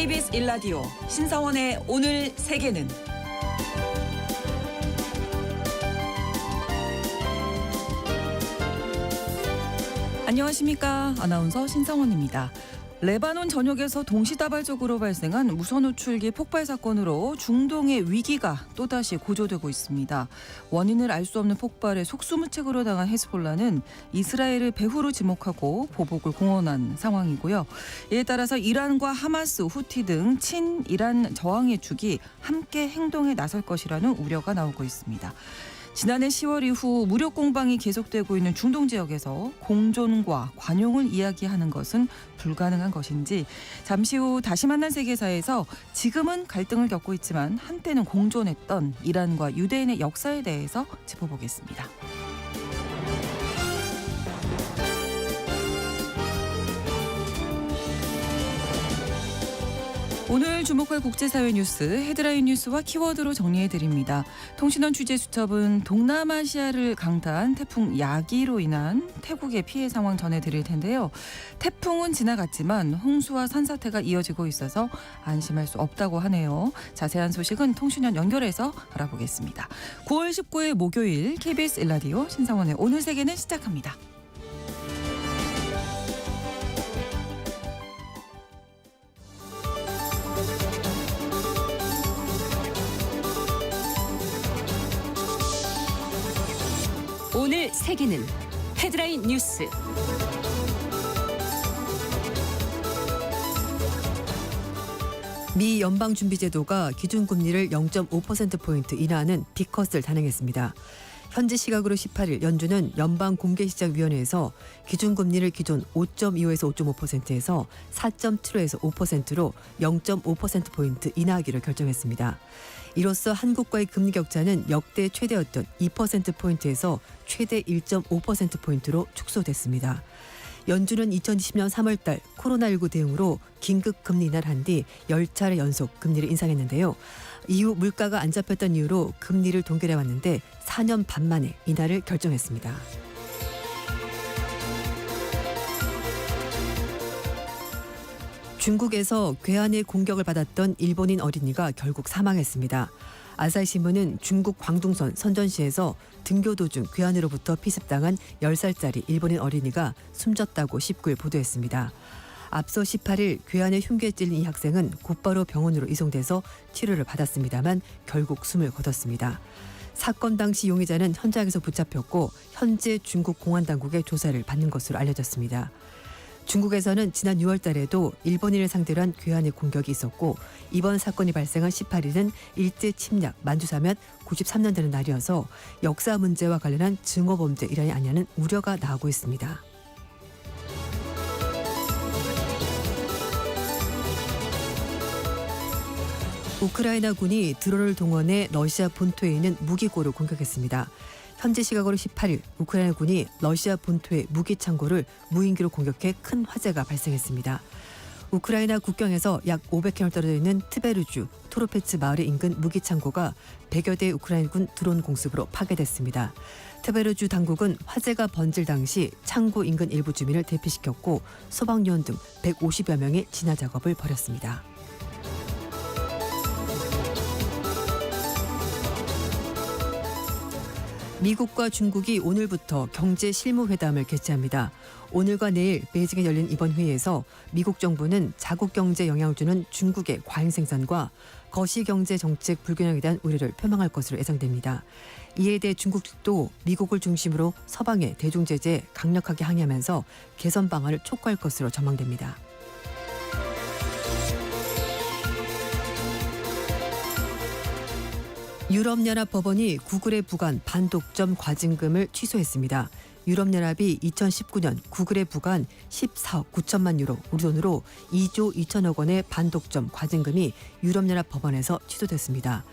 KBS 1라디오 신성원의 오늘 세계는 안녕하십니까. 아나운서 신성원입니다. 레바논 전역에서 동시다발적으로 발생한 무선호출기 폭발 사건으로 중동의 위기가 또다시 고조되고 있습니다. 원인을 알 수 없는 폭발에 속수무책으로 당한 헤즈볼라는 이스라엘을 배후로 지목하고 보복을 공언한 상황이고요. 이에 따라서 이란과 하마스, 후티 등 친이란 저항의 축이 함께 행동에 나설 것이라는 우려가 나오고 있습니다. 지난해 10월 이후 무력 공방이 계속되고 있는 중동 지역에서 공존과 관용을 이야기하는 것은 불가능한 것인지 잠시 후 다시 만난 세계사에서 지금은 갈등을 겪고 있지만 한때는 공존했던 이란과 유대인의 역사에 대해서 짚어보겠습니다. 오늘 주목할 국제사회 뉴스 헤드라인 뉴스와 키워드로 정리해드립니다. 통신원 취재수첩은 동남아시아를 강타한 태풍 야기로 인한 태국의 피해 상황 전해드릴 텐데요. 태풍은 지나갔지만 홍수와 산사태가 이어지고 있어서 안심할 수 없다고 하네요. 자세한 소식은 통신원 연결해서 알아보겠습니다. 9월 19일 목요일 KBS 1라디오 신성원의 오늘 세계는 시작합니다. 오늘 세계는 헤드라인 뉴스. 미 연방준비제도가 기준금리를 0.5%포인트 인하하는 빅컷을 단행했습니다. 현지 시각으로 18일 연준은 연방공개시장위원회에서 기준금리를 기존 5.25에서 5.5%에서 4.75에서 5%로 0.5%포인트 인하하기로 결정했습니다. 이로써 한국과의 금리 격차는 역대 최대였던 2%포인트에서 최대 1.5%포인트로 축소됐습니다. 연준은 2020년 3월 달 코로나19 대응으로 긴급 금리 인하를 한 뒤 10차례 연속 금리를 인상했는데요. 이후 물가가 안 잡혔던 이유로 금리를 동결해 왔는데 4년 반 만에 인하를 결정했습니다. 중국에서 괴한의 공격을 받았던 일본인 어린이가 결국 사망했습니다. 아사히신문은 중국 광둥선 선전시에서 등교 도중 괴한으로부터 피습당한 10살짜리 일본인 어린이가 숨졌다고 19일 보도했습니다. 앞서 18일 괴한의 흉기에 찔린 이 학생은 곧바로 병원으로 이송돼서 치료를 받았습니다만 결국 숨을 거뒀습니다. 사건 당시 용의자는 현장에서 붙잡혔고 현재 중국 공안당국의 조사를 받는 것으로 알려졌습니다. 중국에서는 지난 6월 달에도 일본인을 상대로 한 괴한의 공격이 있었고 이번 사건이 발생한 18일은 일제 침략 만주사 몇 93년 되는 날이어서 역사 문제와 관련한 증오범죄 일환이 아니냐는 우려가 나오고 있습니다. 우크라이나군이 드론을 동원해 러시아 본토에 있는 무기고를 공격했습니다. 현지 시각으로 18일 우크라이나군이 러시아 본토의 무기 창고를 무인기로 공격해 큰 화재가 발생했습니다. 우크라이나 국경에서 약 500km 떨어져 있는 트베르주 토로페츠 마을의 인근 무기 창고가 100여 대의 우크라이나군 드론 공습으로 파괴됐습니다. 트베르주 당국은 화재가 번질 당시 창고 인근 일부 주민을 대피시켰고 소방요원 등 150여 명이 진화 작업을 벌였습니다. 미국과 중국이 오늘부터 경제 실무회담을 개최합니다. 오늘과 내일 베이징에 열린 이번 회의에서 미국 정부는 자국 경제에 영향을 주는 중국의 과잉 생산과 거시경제 정책 불균형에 대한 우려를 표명할 것으로 예상됩니다. 이에 대해 중국 측도 미국을 중심으로 서방의 대중 제재에 강력하게 항의하면서 개선 방안을 촉구할 것으로 전망됩니다. 유럽연합 법원이 구글에 부과한 반독점 과징금을 취소했습니다. 유럽연합이 2019년 구글에 부과한 14억 9천만 유로, 우리 돈으로 2조 2천억 원의 반독점 과징금이 유럽연합 법원에서 취소됐습니다.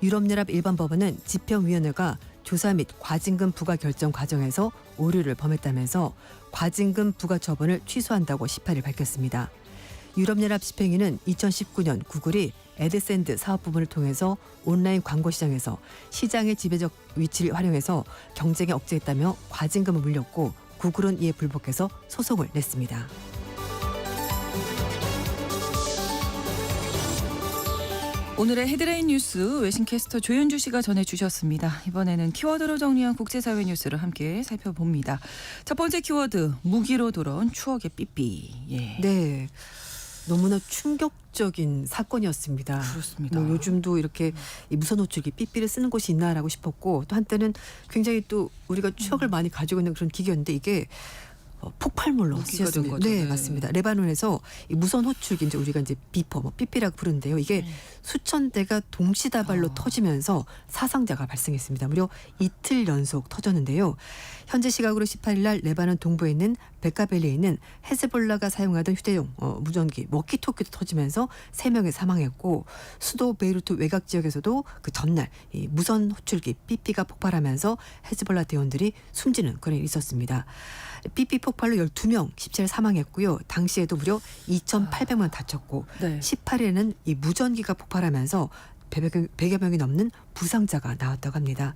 유럽연합 일반법원은 집행위원회가 조사 및 과징금 부과 결정 과정에서 오류를 범했다면서 과징금 부과 처분을 취소한다고 18일 밝혔습니다. 유럽연합 집행위는 2019년 구글이 애드센드 사업 부분을 통해서 온라인 광고 시장에서 시장의 지배적 위치를 활용해서 경쟁에 억제했다며 과징금을 물렸고 구글은 이에 불복해서 소송을 냈습니다. 오늘의 헤드라인 뉴스 외신캐스터 조윤주 씨가 전해주셨습니다. 이번에는 키워드로 정리한 국제사회 뉴스를 함께 살펴봅니다. 첫 번째 키워드, 무기로 돌아온 추억의 삐삐. 예. 네. 너무나 충격적인 사건이었습니다. 그렇습니다. 뭐 요즘도 이렇게 이 무선 호출기 삐삐를 쓰는 곳이 있나라고 싶었고, 또 한때는 굉장히 또 우리가 추억을 많이 가지고 있는 그런 기기였는데 이게 폭발물로 무기가 된 쓰였습니다. 거죠. 네, 네. 맞습니다. 레바논에서 이 무선 호출기, 이제 우리가 이제 비퍼, 뭐 삐삐라고 부르는데요. 이게 수천 대가 동시다발로 터지면서 사상자가 발생했습니다. 무려 이틀 연속 터졌는데요. 현재 시각으로 18일 날 레바논 동부에 있는 베카벨리에 있는 헤즈볼라가 사용하던 휴대용 무전기 워키토키도 터지면서 3명이 사망했고, 수도 베이루트 외곽 지역에서도 그 전날 이 무선 호출기 삐삐가 폭발하면서 헤즈볼라 대원들이 숨지는 그런 일이 있었습니다. 삐삐 폭발로 12명 17일 사망했고요. 당시에도 무려 2,800명 다쳤고, 네. 18일에는 이 무전기가 폭발하면서 100여 명이 넘는 부상자가 나왔다고 합니다.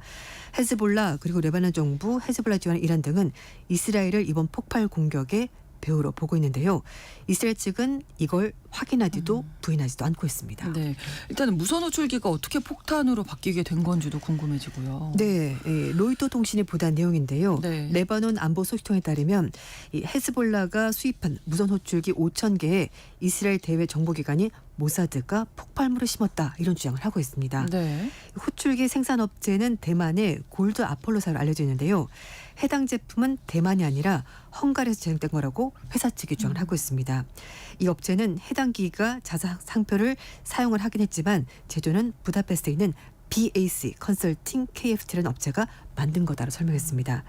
헤즈볼라 그리고 레바논 정부, 헤즈볼라 지원 이란 등은 이스라엘을 이번 폭발 공격의 배후로 보고 있는데요. 이스라엘 측은 이걸 확인하지도 부인하지도 않고 있습니다. 네. 일단은 무선 호출기가 어떻게 폭탄으로 바뀌게 된 건지도 궁금해지고요. 네, 로이터 통신이 보도한 내용인데요. 네. 레바논 안보 소식통에 따르면 이 헤즈볼라가 수입한 무선 호출기 5,000개에 이스라엘 대외 정보기관인 모사드가 폭발물을 심었다, 이런 주장을 하고 있습니다. 네. 호출기 생산업체는 대만의 골드 아폴로사로 알려져 있는데요. 해당 제품은 대만이 아니라 헝가리에서 제작된 거라고 회사 측이 주장을 하고 있습니다. 이 업체는 해당 기기가 자사 상표를 사용을 하긴 했지만 제조는 부다페스트에 있는 BAC 컨설팅 KFT라는 업체가 만든 거다라고 설명했습니다.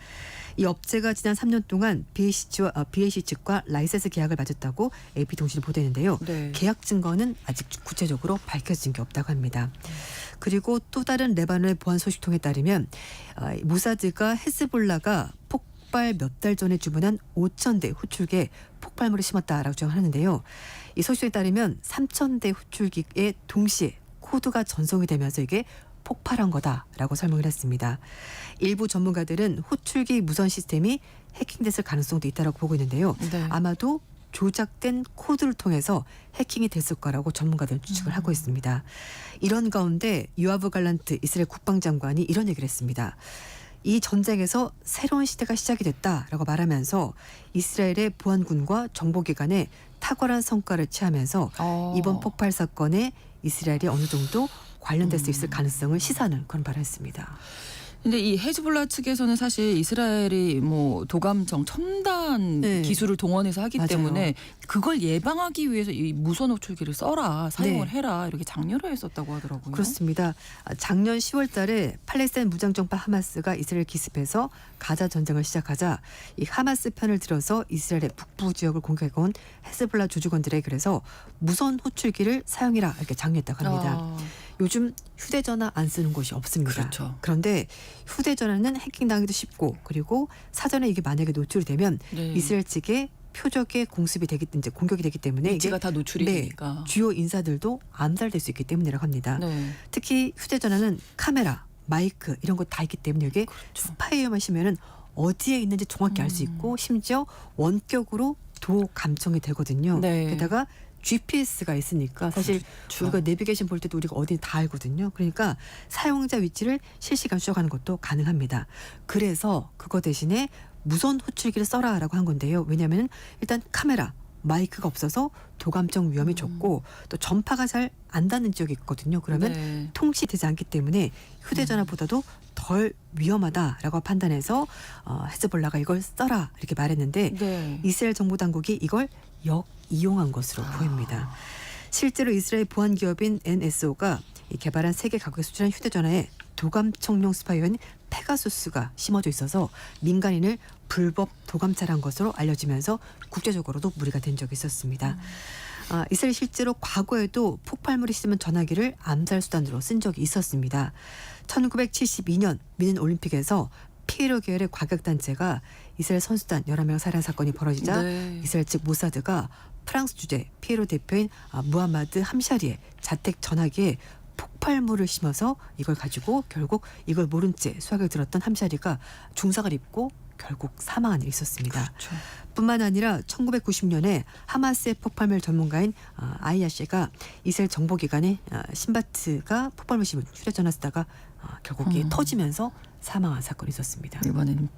이 업체가 지난 3년 동안 BAC 측과 라이센스 계약을 맺었다고 AP통신이 보도했는데요. 네. 계약 증거는 아직 구체적으로 밝혀진 게 없다고 합니다. 그리고 또 다른 레바논의 보안 소식통에 따르면 모사드가 헤즈볼라가 폭발 몇 달 전에 주문한 5,000대 호출기에 폭발물을 심었다라고 주장하는데요. 이 소식에 따르면 3,000대 호출기에 동시에 코드가 전송이 되면서 이게 폭발한 거다라고 설명을 했습니다. 일부 전문가들은 호출기 무선 시스템이 해킹됐을 가능성도 있다고 보고 있는데요. 네. 아마도 조작된 코드를 통해서 해킹이 됐을 거라고 전문가들은 추측을 하고 있습니다. 이런 가운데 요아브 갈란트 이스라엘 국방장관이 이런 얘기를 했습니다. 이 전쟁에서 새로운 시대가 시작이 됐다라고 말하면서 이스라엘의 보안군과 정보기관에 탁월한 성과를 취하면서 이번 폭발 사건에 이스라엘이 어느 정도 관련될 수 있을 가능성을 시사하는 그런 발언을 했습니다. 근데 이 헤즈볼라 측에서는 사실 이스라엘이 뭐 도감청 첨단 네. 기술을 동원해서 하기 맞아요. 때문에 그걸 예방하기 위해서 이 무선 호출기를 써라, 사용을 네. 해라, 이렇게 장려를 했었다고 하더라고요. 그렇습니다. 작년 10월 달에 팔레스타인 무장정파 하마스가 이스라엘 기습해서 가자 전쟁을 시작하자 이 하마스 편을 들어서 이스라엘의 북부 지역을 공격해온 헤즈볼라 조직원들에게 그래서 무선 호출기를 사용해라, 이렇게 장려했다고 합니다. 요즘 휴대전화 안 쓰는 곳이 없습니다. 그렇죠. 그런데 휴대전화는 해킹당하기도 쉽고, 그리고 사전에 이게 만약에 노출이 되면 네. 이스라엘 측에 표적의 공습이 되기, 이제 공격이 되기 때문에 위치가 이게 다 노출이 네, 되니까. 주요 인사들도 암살될 수 있기 때문이라고 합니다. 네. 특히 휴대전화는 카메라, 마이크 이런 거 다 있기 때문에 이게 스파이어만 심으면은 어디에 있는지 정확히 알 수 있고, 심지어 원격으로 도 감청이 되거든요. 네. 게다가 GPS가 있으니까 사실 그렇죠. 우리가 내비게이션 볼 때도 우리가 어디 다 알거든요. 그러니까 사용자 위치를 실시간 추적하는 것도 가능합니다. 그래서 그거 대신에 무선 호출기를 써라라고 한 건데요. 왜냐하면 일단 카메라, 마이크가 없어서 도감청 위험이 적고 또 전파가 잘 안 닿는 지역이 있거든요. 그러면 네. 통시되지 않기 때문에 휴대전화보다도 덜 위험하다라고 판단해서 헤즈볼라가 이걸 써라, 이렇게 말했는데 네. 이스라엘 정부 당국이 이걸 역이용한 것으로 보입니다. 실제로 이스라엘 보안 기업인 NSO가 개발한 세계 각국에 수출한 휴대전화에 도감청용 스파이어인 페가수스가 심어져 있어서 민간인을 불법 도감찰한 것으로 알려지면서 국제적으로도 무리가 된 적이 있었습니다. 이스라엘 실제로 과거에도 폭발물이 싣는 전화기를 암살 수단으로 쓴 적이 있었습니다. 1972년 미넨 올림픽에서 피에로 계열의 과격단체가 이스라엘 선수단 11명 살해한 사건이 벌어지자 네. 이스라엘 측 모사드가 프랑스 주재 피에로 대표인 무하마드 함샤리의 자택 전화기에 폭발물을 심어서 이걸 가지고 결국 이걸 모른 채 수학을 들었던 함샤리가 중상을 입고 결국 사망한 일이 있었습니다. 그렇죠. 뿐만 아니라 1990년에 하마스의 폭발물 전문가인 아이야 씨가 이스라엘 정보기관의 신바트가 폭발물 심을 휴대전화 쓰다가 결국 이게 터지면서 사망한 사건이 있었습니다. 이번에는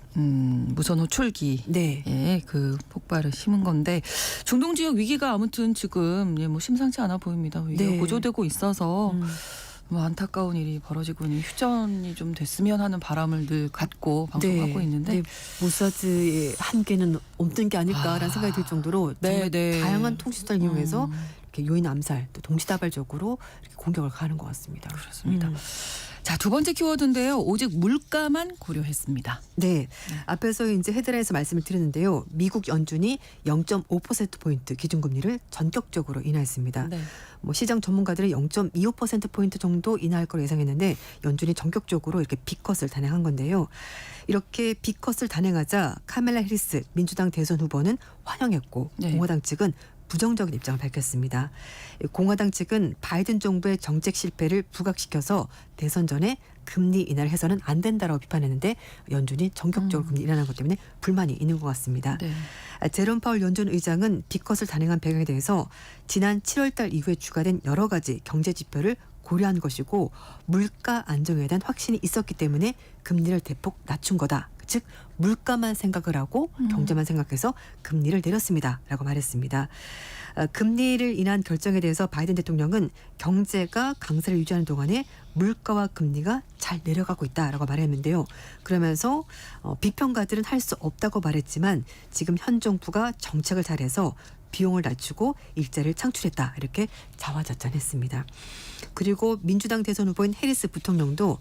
무선 호출기에 네. 그 폭발을 심은 건데 중동 지역 위기가 아무튼 지금 뭐 심상치 않아 보입니다. 위기가 네. 고조되고 있어서 뭐 안타까운 일이 벌어지고 있는 휴전이 좀 됐으면 하는 바람을 늘 갖고 방송하고 있는데 모사드의 한계는 없는 게 아닐까라는 생각이 들 정도로 정말 다양한 통신수단을 이용해서 이렇게 요인 암살 또 동시다발적으로 이렇게 공격을 가하는 것 같습니다. 그렇습니다. 자, 두 번째 키워드인데요. 오직 물가만 고려했습니다. 네. 앞에서 이제 헤드라인에서 말씀을 드렸는데요. 미국 연준이 0.5%포인트 기준금리를 전격적으로 인하했습니다. 네. 뭐 시장 전문가들은 0.25%포인트 정도 인하할 걸 예상했는데 연준이 전격적으로 이렇게 B컷을 단행한 건데요. 이렇게 B컷을 단행하자 카멜라 해리스 민주당 대선 후보는 환영했고 네. 공화당 측은 부정적인 입장을 밝혔습니다. 공화당 측은 바이든 정부의 정책 실패를 부각시켜서 대선 전에 금리 인하를 해서는 안 된다라고 비판했는데 연준이 전격적으로 금리 인하하는 것 때문에 불만이 있는 것 같습니다. 네. 제롬 파월 연준 의장은 B컷을 단행한 배경에 대해서 지난 7월 달 이후에 추가된 여러 가지 경제 지표를 고려한 것이고 물가 안정에 대한 확신이 있었기 때문에 금리를 대폭 낮춘 거다. 즉 물가만 생각을 하고 경제만 생각해서 금리를 내렸습니다라고 말했습니다. 금리를 인한 결정에 대해서 바이든 대통령은 경제가 강세를 유지하는 동안에 물가와 금리가 잘 내려가고 있다라고 말했는데요. 그러면서 비평가들은 할 수 없다고 말했지만 지금 현 정부가 정책을 잘해서 비용을 낮추고 일자리를 창출했다 이렇게 자화자찬했습니다. 그리고 민주당 대선 후보인 해리스 부통령도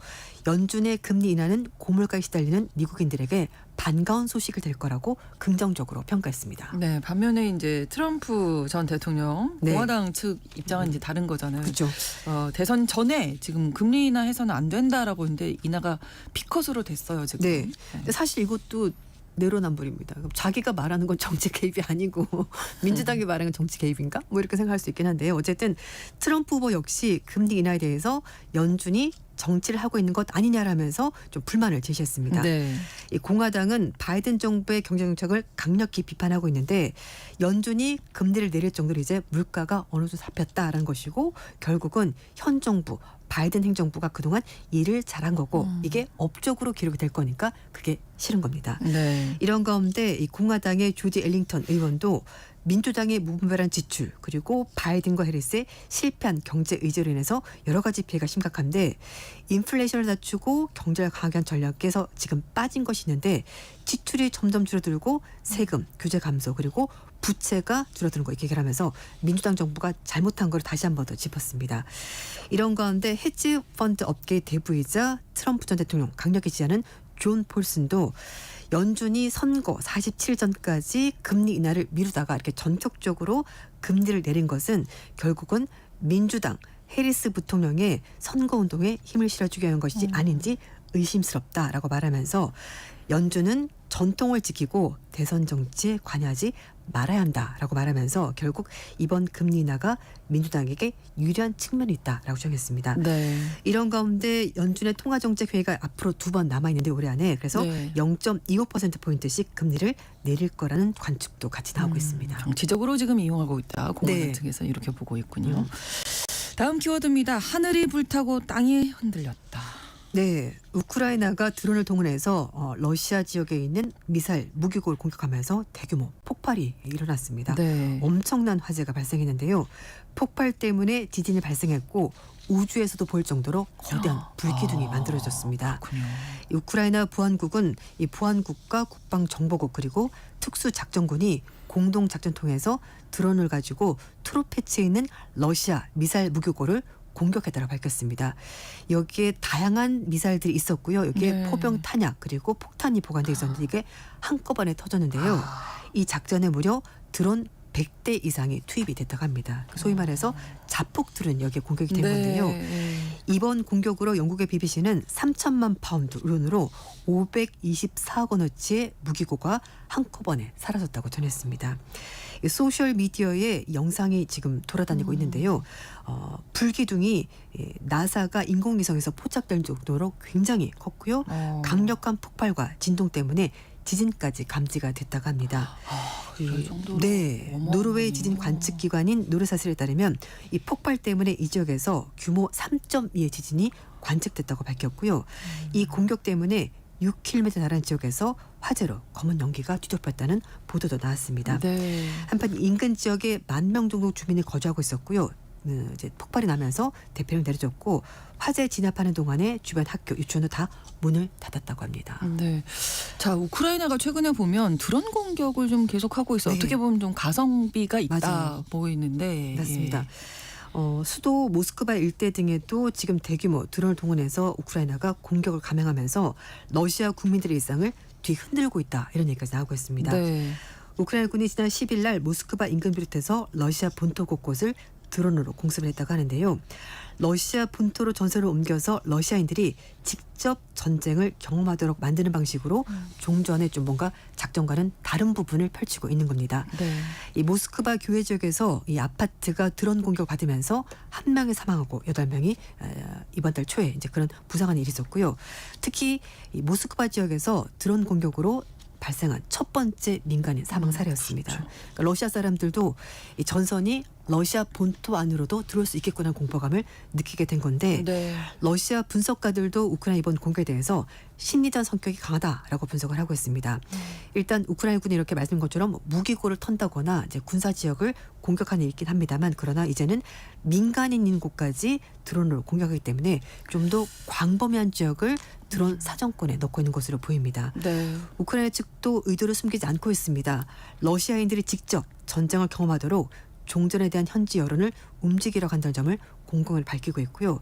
연준의 금리 인하는 고물가에 시달리는 미국인들에게 반가운 소식이 될 거라고 긍정적으로 평가했습니다. 네, 반면에 이제 트럼프 전 대통령 네. 공화당 측 입장은 이제 다른 거잖아요. 그렇죠. 대선 전에 지금 금리 인하해서는 안 된다라고 했는데 인하가 B컷으로 됐어요 지금. 네. 근데 사실 이것도 내로남불입니다. 그럼 자기가 말하는 건 정치 개입이 아니고 민주당이 말하는 건 정치 개입인가? 뭐 이렇게 생각할 수 있긴 한데요. 어쨌든 트럼프 후보 역시 금리 인하에 대해서 연준이 정치를 하고 있는 것 아니냐라면서 좀 불만을 제시했습니다. 네. 이 공화당은 바이든 정부의 경제 정책을 강력히 비판하고 있는데 연준이 금리를 내릴 정도로 이제 물가가 어느 정도 잡혔다라는 것이고 결국은 현 정부 바이든 행정부가 그동안 일을 잘한 거고 이게 업적으로 기록이 될 거니까 그게 싫은 겁니다. 네. 이런 가운데 이 공화당의 조지 엘링턴 의원도 민주당의 무분별한 지출 그리고 바이든과 해리스의 실패한 경제 의지로 인해서 여러 가지 피해가 심각한데 인플레이션을 낮추고 경제를 강하게 한 전략에서 지금 빠진 것이 있는데 지출이 점점 줄어들고 세금, 규제 감소 그리고 부채가 줄어드는 거 이렇게 얘기를 하면서 민주당 정부가 잘못한 걸 다시 한 번 더 짚었습니다. 이런 가운데 헤지 펀드 업계의 대부이자 트럼프 전 대통령 강력히 지지하는 존 폴슨도 연준이 선거 47일 전까지 금리 인하를 미루다가 이렇게 전격적으로 금리를 내린 것은 결국은 민주당 해리스 부통령의 선거운동에 힘을 실어주기 위한 것이지 아닌지 의심스럽다라고 말하면서 연준은 전통을 지키고 대선 정치에 관여하지 말아야 한다라고 말하면서 결국 이번 금리 인하가 민주당에게 유리한 측면이 있다라고 주장했습니다. 네. 이런 가운데 연준의 통화정책회의가 앞으로 2번 남아있는데 올해 안에 그래서 네. 0.25%포인트씩 금리를 내릴 거라는 관측도 같이 나오고 있습니다. 정치적으로 지금 이용하고 있다. 공화당 네. 측에서 이렇게 보고 있군요. 다음 키워드입니다. 하늘이 불타고 땅이 흔들렸다. 네, 우크라이나가 드론을 동원해서 러시아 지역에 있는 미사일 무기고를 공격하면서 대규모 폭발이 일어났습니다. 네. 엄청난 화재가 발생했는데요. 폭발 때문에 지진이 발생했고 우주에서도 보일 정도로 거대한 불기둥이 만들어졌습니다. 그렇군요. 이 우크라이나 보안국은 이 보안국과 국방정보국 그리고 특수작전군이 공동작전 통해서 드론을 가지고 트로페치에 있는 러시아 미사일 무기고를 공격했다고 밝혔습니다. 여기에 다양한 미사일들이 있었고요. 여기에 네. 포병 탄약 그리고 폭탄이 보관되어 있었는데 이게 한꺼번에 터졌는데요. 이 작전에 무려 드론 100대 이상이 투입이 됐다고 합니다. 소위 말해서 자폭 드론 여기에 공격이 된 건데요. 네. 이번 공격으로 영국의 BBC는 3천만 파운드 돈으로 524억 원어치의 무기고가 한꺼번에 사라졌다고 전했습니다. 소셜 미디어에 영상이 지금 돌아다니고 있는데요. 불기둥이 나사가 인공위성에서 포착될 정도로 굉장히 컸고요. 강력한 폭발과 진동 때문에 지진까지 감지가 됐다고 합니다. 이 정도로 네, 어마어마하네요. 노르웨이 지진 관측 기관인 노르사슬에 따르면 이 폭발 때문에 이 지역에서 규모 3.2의 지진이 관측됐다고 밝혔고요. 이 공격 때문에 6km 나란 지역에서 화재로 검은 연기가 뒤덮였다는 보도도 나왔습니다. 네. 한편 인근 지역에 10,000명 정도 주민이 거주하고 있었고요. 이제 폭발이 나면서 대피령 내려졌고 화재 진압하는 동안에 주변 학교, 유치원도 다 문을 닫았다고 합니다. 네. 자, 우크라이나가 최근에 보면 드론 공격을 좀 계속하고 있어. 네. 어떻게 보면 좀 가성비가 있다 맞아요. 보이는데. 맞습니다. 수도 모스크바 일대 등에도 지금 대규모 드론을 동원해서 우크라이나가 공격을 감행하면서 러시아 국민들의 일상을 뒤흔들고 있다. 이런 얘기까지 나오고 있습니다. 네. 우크라이나군이 지난 10일 날 모스크바 인근 비롯해서 러시아 본토 곳곳을 드론으로 공습을 했다고 하는데요. 러시아 본토로 전선을 옮겨서 러시아인들이 직접 전쟁을 경험하도록 만드는 방식으로 종전의 좀 뭔가 작전과는 다른 부분을 펼치고 있는 겁니다. 네. 이 모스크바 교외 지역에서 이 아파트가 드론 공격을 받으면서 1명이 사망하고 8명이 이번 달 초에 이제 그런 부상한 일이 있었고요. 특히 이 모스크바 지역에서 드론 공격으로 발생한 첫 번째 민간인 사망 사례였습니다. 그렇죠. 그러니까 러시아 사람들도 이 전선이 러시아 본토 안으로도 들어올 수 있겠구나 공포감을 느끼게 된 건데 네. 러시아 분석가들도 우크라이나 이번 공격에 대해서 심리전 성격이 강하다라고 분석을 하고 있습니다. 일단 우크라이나군이 이렇게 말씀드린 것처럼 무기고를 턴다거나 이제 군사 지역을 공격하는 일이긴 합니다만 그러나 이제는 민간인인 곳까지 드론으로 공격하기 때문에 좀 더 광범위한 지역을 드론 사정권에 넣고 있는 것으로 보입니다. 네. 우크라이나 측도 의도를 숨기지 않고 있습니다. 러시아인들이 직접 전쟁을 경험하도록 종전에 대한 현지 여론을 움직이려 한다는 점을 공공을 밝히고 있고요.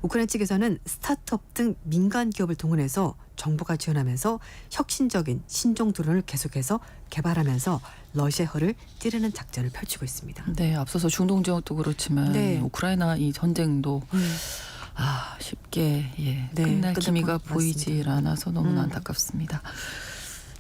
우크라이나 측에서는 스타트업 등 민간 기업을 동원해서 정부가 지원하면서 혁신적인 신종 드론을 계속해서 개발하면서 러시아 혀를 찌르는 작전을 펼치고 있습니다. 네, 앞서서 중동 지역도 그렇지만 네. 우크라이나 이 전쟁도 쉽게 네, 끝날 끝날 기미가 것 보이질 같습니다. 않아서 너무나 안타깝습니다.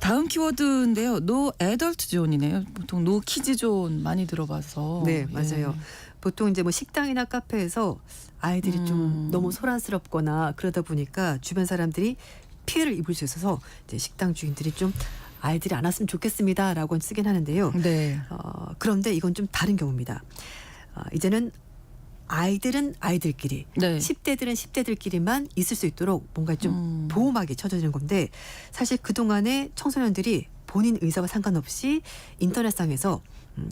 다음 키워드인데요. 노 애덜트 존이네요. 보통 노 키즈 존 많이 들어봐서. 네, 맞아요. 보통 이제 뭐 식당이나 카페에서 아이들이 좀 너무 소란스럽거나 그러다 보니까 주변 사람들이 피해를 입을 수 있어서 이제 식당 주인들이 좀 아이들이 안 왔으면 좋겠습니다라고 쓰긴 하는데요. 네. 그런데 이건 좀 다른 경우입니다. 이제는 아이들은 아이들끼리, 네. 10대들은 10대들끼리만 있을 수 있도록 뭔가 좀 보호막이 쳐져지는 건데 사실 그동안에 청소년들이 본인 의사와 상관없이 인터넷상에서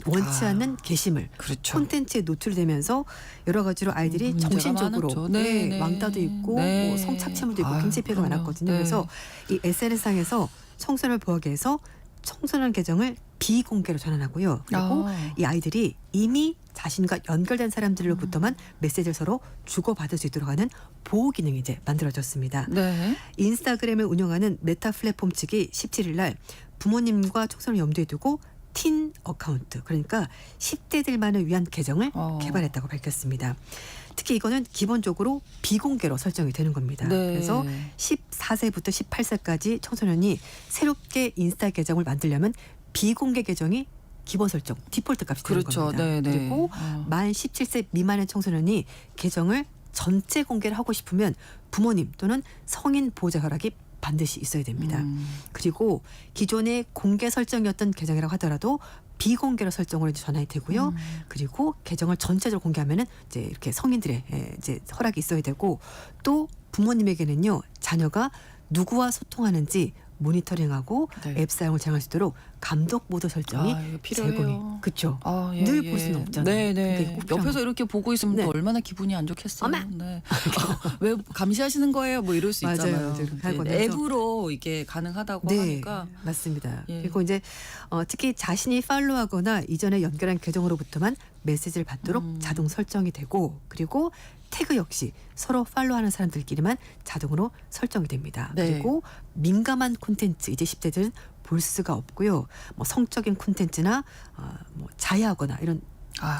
원치 않는 게시물, 그렇죠. 콘텐츠에 노출되면서 여러 가지로 아이들이 문제가 정신적으로 많았죠. 네. 왕따도 있고 네. 뭐 성착취물도 있고 굉장히 피해가 그럼요. 많았거든요. 네. 그래서 이 SNS상에서 청소년을 보호하기 위해서 청소년 계정을 비공개로 전환하고요. 그리고 이 아이들이 이미 자신과 연결된 사람들로부터만 메시지를 서로 주고받을 수 있도록 하는 보호 기능이 이제 만들어졌습니다. 네. 인스타그램을 운영하는 메타 플랫폼 측이 17일 날 부모님과 청소년을 염두에 두고 틴 어카운트, 그러니까 10대들만을 위한 계정을 개발했다고 밝혔습니다. 특히 이거는 기본적으로 비공개로 설정이 되는 겁니다. 네. 그래서 14세부터 18세까지 청소년이 새롭게 인스타 계정을 만들려면 비공개 계정이 기본 설정, 디폴트 값이 되는 그렇죠. 겁니다. 네, 네. 그리고 만 17세 미만의 청소년이 계정을 전체 공개를 하고 싶으면 부모님 또는 성인 보호자 허락이 반드시 있어야 됩니다. 그리고 기존의 공개 설정이었던 계정이라고 하더라도 비공개로 설정으로 이제 전환이 되고요. 그리고 계정을 전체적으로 공개하면은 이제 이렇게 성인들의 이제 허락이 있어야 되고 또 부모님에게는요 자녀가 누구와 소통하는지 모니터링하고 네. 앱 사용을 제한할 수 있도록 감독 모드 설정이 이거 필요해요. 그렇죠. 예, 늘 예. 볼 수는 없잖아요. 네, 그게 네. 꼭 필요한 옆에서 이렇게 보고 있으면 네. 또 얼마나 기분이 안 좋겠어요. 어머! 네. 왜 감시하시는 거예요? 뭐 이럴 수 맞아요. 있잖아요. 이제 이제 하거든요. 앱으로 이게 가능하다고 네, 하니까. 맞습니다. 예. 그리고 이제 특히 자신이 팔로우하거나 이전에 연결한 계정으로부터만 메시지를 받도록 자동 설정이 되고 그리고 태그 역시 서로 팔로우하는 사람들끼리만 자동으로 설정이 됩니다. 네. 그리고 민감한 콘텐츠 이제 10대들은 볼 수가 없고요. 뭐 성적인 콘텐츠나 뭐 자해하거나 이런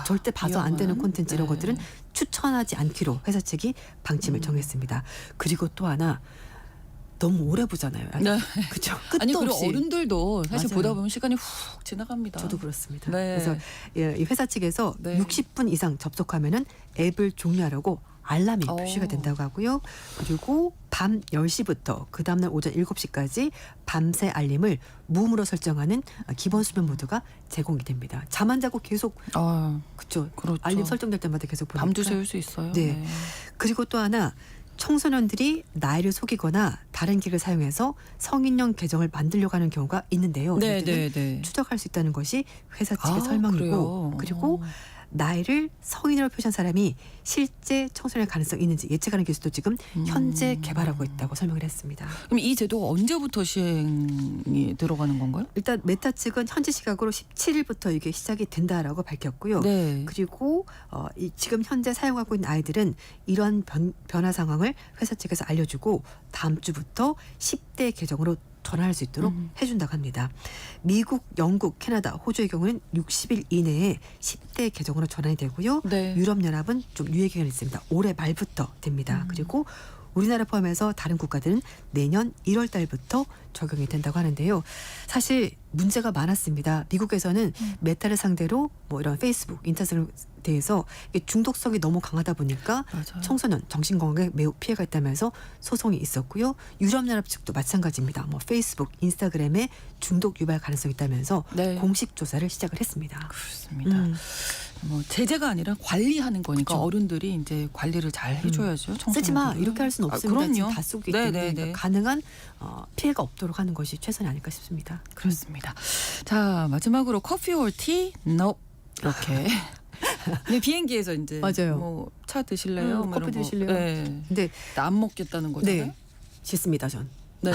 절대 봐서 안 되는 위험한. 콘텐츠 이런 네. 것들은 추천하지 않기로 회사 측이 방침을 정했습니다. 그리고 또 하나 너무 오래 보잖아요. 네. 그렇죠. 끝도 아니 그리고 없이. 어른들도 사실 맞아요. 보다 보면 시간이 훅 지나갑니다. 저도 그렇습니다. 네. 그래서 이 회사 측에서 네. 60분 이상 접속하면은 앱을 종료하라고 알람이 표시가 된다고 하고요. 그리고 밤 10시부터 그 다음날 오전 7시까지 밤새 알림을 무음으로 설정하는 기본 수면 모드가 제공이 됩니다. 잠 안 자고 계속 그렇죠. 알림 설정될 때마다 계속 보니까 밤도 새울 수 있어요. 네. 그리고 또 하나 청소년들이 나이를 속이거나 다른 기를 사용해서 성인용 계정을 만들려고 하는 경우가 있는데요. 네. 추적할 수 있다는 것이 회사 측의 설명이고 그래요? 그리고 나이를 성인으로 표시한 사람이 실제 청소년일 가능성이 있는지 예측하는 기술도 지금 현재 개발하고 있다고 설명을 했습니다. 그럼 이 제도가 언제부터 시행이 들어가는 건가요? 일단 메타 측은 현지 시각으로 17일부터 이게 시작이 된다라고 밝혔고요. 네. 그리고 지금 현재 사용하고 있는 아이들은 이런 변화 상황을 회사 측에서 알려주고 다음 주부터 10대 계정으로 전환할 수 있도록 해준다고 합니다. 미국, 영국, 캐나다, 호주의 경우는 60일 이내에 10대 계정으로 전환이 되고요. 네. 유럽연합은 좀 유예 기간이 있습니다. 올해 말부터 됩니다. 그리고 우리나라 포함해서 다른 국가들은 내년 1월 달부터 적용이 된다고 하는데요. 사실 문제가 많았습니다. 미국에서는 메타를 상대로 뭐 이런 페이스북, 인터넷에 대해서 중독성이 너무 강하다 보니까 맞아요. 청소년 정신건강에 매우 피해가 있다면서 소송이 있었고요. 유럽연합 측도 마찬가지입니다. 뭐 페이스북, 인스타그램에 중독 유발 가능성이 있다면서 네. 공식 조사를 시작을 했습니다. 그렇습니다. 뭐 제재가 아니라 관리하는 거니까 그렇죠. 어른들이 이제 관리를 잘 해줘야죠. 쓰지 마 청소년들은. 이렇게 할 수는 없습니다. 그럼요. 지금 다 쓰고 있기 때문에 네네네. 그러니까 가능한 피해가 없도록 하는 것이 최선이 아닐까 싶습니다. 그렇습니다. 자, 마지막으로 커피 or tea? No. 이렇게. 네, 비행기에서 이제 맞아요. 뭐 차 드실래요? 뭐 커피 이런 거. 드실래요? 네. 근데 안 먹겠다는 거잖아요. 네, 싫습니다 전. 네.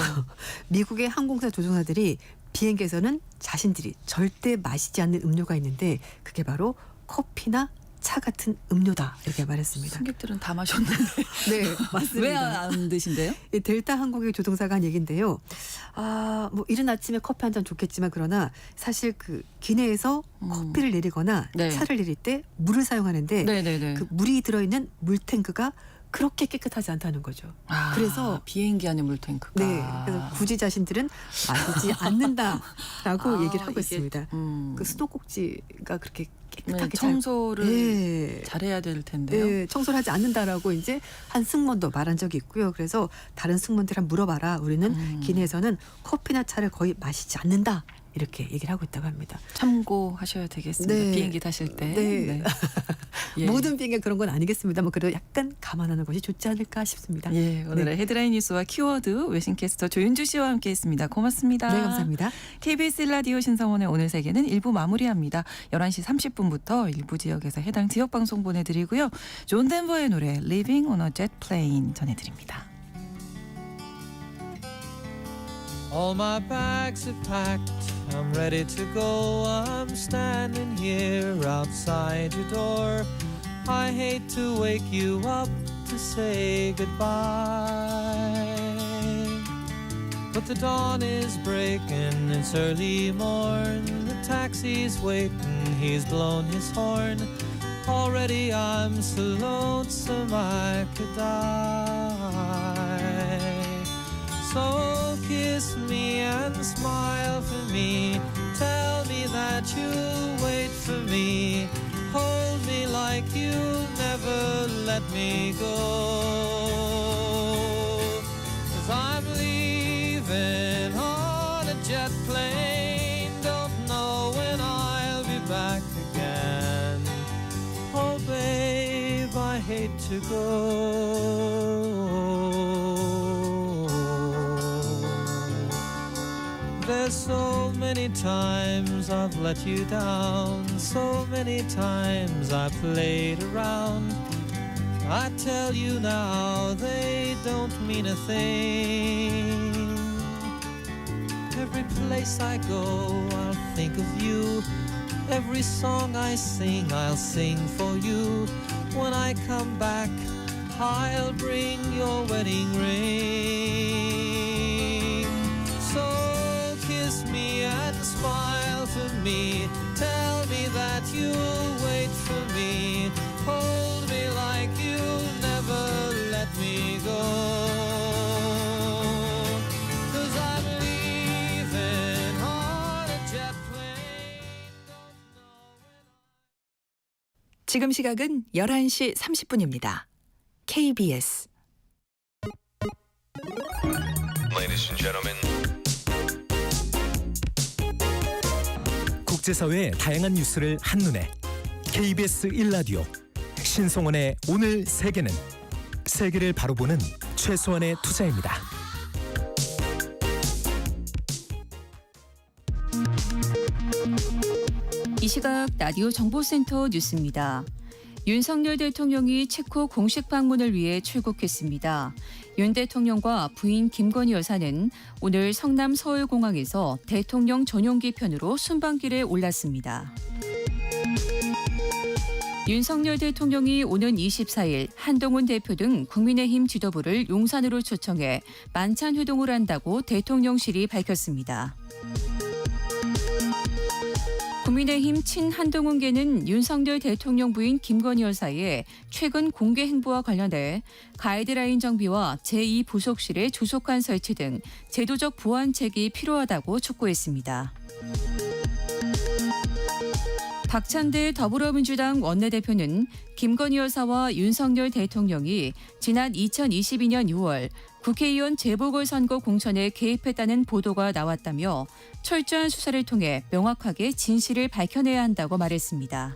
미국의 항공사 조종사들이 비행기에서는 자신들이 절대 마시지 않는 음료가 있는데 그게 바로 커피나 차 같은 음료다 이렇게 말했습니다. 승객들은 다 마셨는데 네, 맞습니다. 왜 안 드신대요? 이 델타 항공의 조종사가 한 얘긴데요. 뭐 이른 아침에 커피 한 잔 좋겠지만 그러나 사실 그 기내에서 커피를 내리거나 네. 차를 내릴 때 물을 사용하는데 네네네. 그 물이 들어있는 물탱크가 그렇게 깨끗하지 않다는 거죠. 그래서 비행기 안에 물탱크가. 네, 그래서 굳이 자신들은 마시지 않는다라고 얘기를 하고 이게, 있습니다. 그 수도꼭지가 그렇게 깨끗하게 네, 청소를 네. 잘해야 될 텐데요. 네, 청소를 하지 않는다라고 이제 한 승무원도 말한 적이 있고요. 그래서 다른 승무원들한테 물어봐라. 우리는 기내에서는 커피나 차를 거의 마시지 않는다. 이렇게 얘기를 하고 있다고 합니다. 참고하셔야 되겠습니다. 네. 비행기 타실 때. 네. 예. 모든 비행기가 그런 건 아니겠습니다만 그래도 약간 감안하는 것이 좋지 않을까 싶습니다. 예, 오늘의 헤드라인 뉴스와 키워드 외신캐스터 조윤주 씨와 함께했습니다. 고맙습니다. 네, 감사합니다. KBS 라디오 신성원의 오늘 세계는 1부 마무리합니다. 11시 30분부터 일부 지역에서 해당 지역 방송 보내드리고요. 존 덴버의 노래 Living on a Jet Plane 전해드립니다. All my bags are packed, I'm ready to go. I'm standing here outside your door. I hate to wake you up to say goodbye, but the dawn is breaking, it's early morn. The taxi's waiting, he's blown his horn. Already I'm so lonesome I could die. So kiss me and smile for me. Tell me that you'll wait for me. Hold me like you'll never let me go. 'Cause I'm leaving on a jet plane. Don't know when I'll be back again. Oh babe, I hate to go. There's so many times I've let you down, so many times I played around. I tell you now, they don't mean a thing. Every place I go, I'll think of you. Every song I sing, I'll sing for you. When I come back, I'll bring your wedding ring. So kiss me and smile for me. Tell me that you'll wait for me. Hold me like you'll never let me go. 'Cause I'm leaving on a jet plane. Don't know when 지금 시각은 11시 30분입니다. KBS Ladies and gentlemen. 국제사회의 다양한 뉴스를 한눈에 KBS 1라디오 신성원의 오늘 세계는 세계를 바로 보는 최소한의 투자입니다. 이 시각 라디오 정보센터 뉴스입니다. 윤석열 대통령이 체코 공식 방문을 위해 출국했습니다. 윤 대통령과 부인 김건희 여사는 오늘 성남 서울공항에서 대통령 전용기 편으로 순방길에 올랐습니다. 윤석열 대통령이 오는 24일 한동훈 대표 등 국민의힘 지도부를 용산으로 초청해 만찬 회동을 한다고 대통령실이 밝혔습니다. 국민의힘 친한동훈계는 윤석열 대통령 부인 김건희 여사의 최근 공개 행보와 관련해 가이드라인 정비와 제2부속실의 조속한 설치 등 제도적 보완책이 필요하다고 촉구했습니다. 박찬대 더불어민주당 원내대표는 김건희 여사와 윤석열 대통령이 지난 2022년 6월 국회의원 재보궐선거 공천에 개입했다는 보도가 나왔다며 철저한 수사를 통해 명확하게 진실을 밝혀내야 한다고 말했습니다.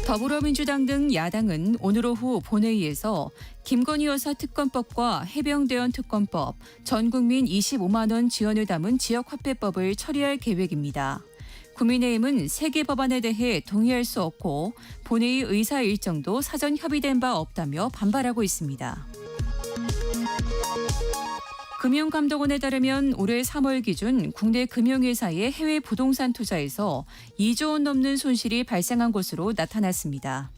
더불어민주당 등 야당은 오늘 오후 본회의에서 김건희 여사 특검법과 해병대원 특검법, 전국민 25만 원 지원을 담은 지역화폐법을 처리할 계획입니다. 국민의힘은 3개 법안에 대해 동의할 수 없고 본회의 의사 일정도 사전 협의된 바 없다며 반발하고 있습니다. 금융감독원에 따르면 올해 3월 기준 국내 금융회사의 해외 부동산 투자에서 2조 원 넘는 손실이 발생한 것으로 나타났습니다.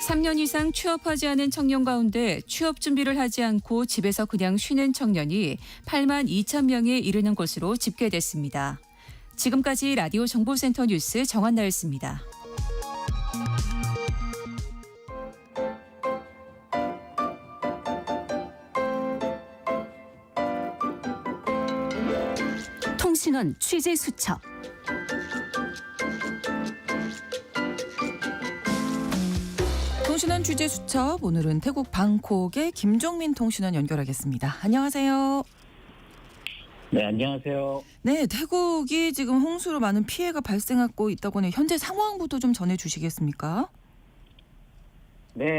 3년 이상 취업하지 않은 청년 가운데 취업 준비를 하지 않고 집에서 그냥 쉬는 청년이 8만 2천 명에 이르는 것으로 집계됐습니다. 지금까지 라디오 정보센터 뉴스 정한나였습니다. 통신원 취재 수첩. 통신원 취재 수첩, 오늘은 태국 방콕의 김종민 통신원 연결하겠습니다. 안녕하세요. 네, 안녕하세요. 네, 태국이 지금 홍수로 많은 피해가 발생하고 있다고 하니 현재 상황부터 좀 전해주시겠습니까? 네,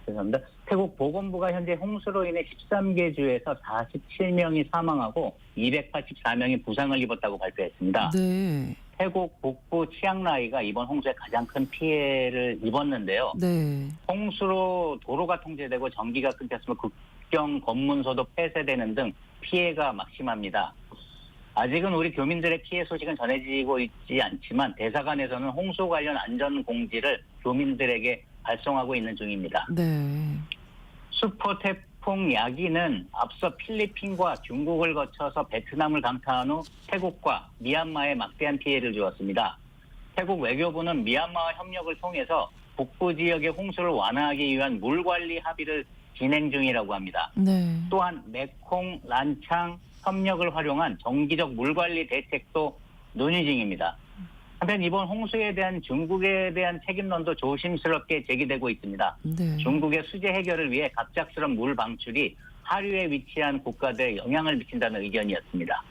죄송합니다. 태국 보건부가 현재 홍수로 인해 13개 주에서 47명이 사망하고 284명이 부상을 입었다고 발표했습니다. 네. 태국 북부 치앙라이가 이번 홍수에 가장 큰 피해를 입었는데요. 네. 홍수로 도로가 통제되고 전기가 끊겼으며 국경 검문소도 폐쇄되는 등 피해가 막심합니다. 아직은 우리 교민들의 피해 소식은 전해지고 있지 않지만 대사관에서는 홍수 관련 안전 공지를 교민들에게 발송하고 있는 중입니다. 네. 슈퍼 태풍 야기는 앞서 필리핀과 중국을 거쳐서 베트남을 강타한 후 태국과 미얀마에 막대한 피해를 주었습니다. 태국 외교부는 미얀마와 협력을 통해서 북부 지역의 홍수를 완화하기 위한 물관리 합의를 진행 중이라고 합니다. 네. 또한 메콩, 란창 협력을 활용한 정기적 물관리 대책도 논의 중입니다. 한편 이번 홍수에 대한 중국에 대한 책임론도 조심스럽게 제기되고 있습니다. 네. 중국의 수재 해결을 위해 갑작스런 물 방출이 하류에 위치한 국가들에 영향을 미친다는 의견이었습니다.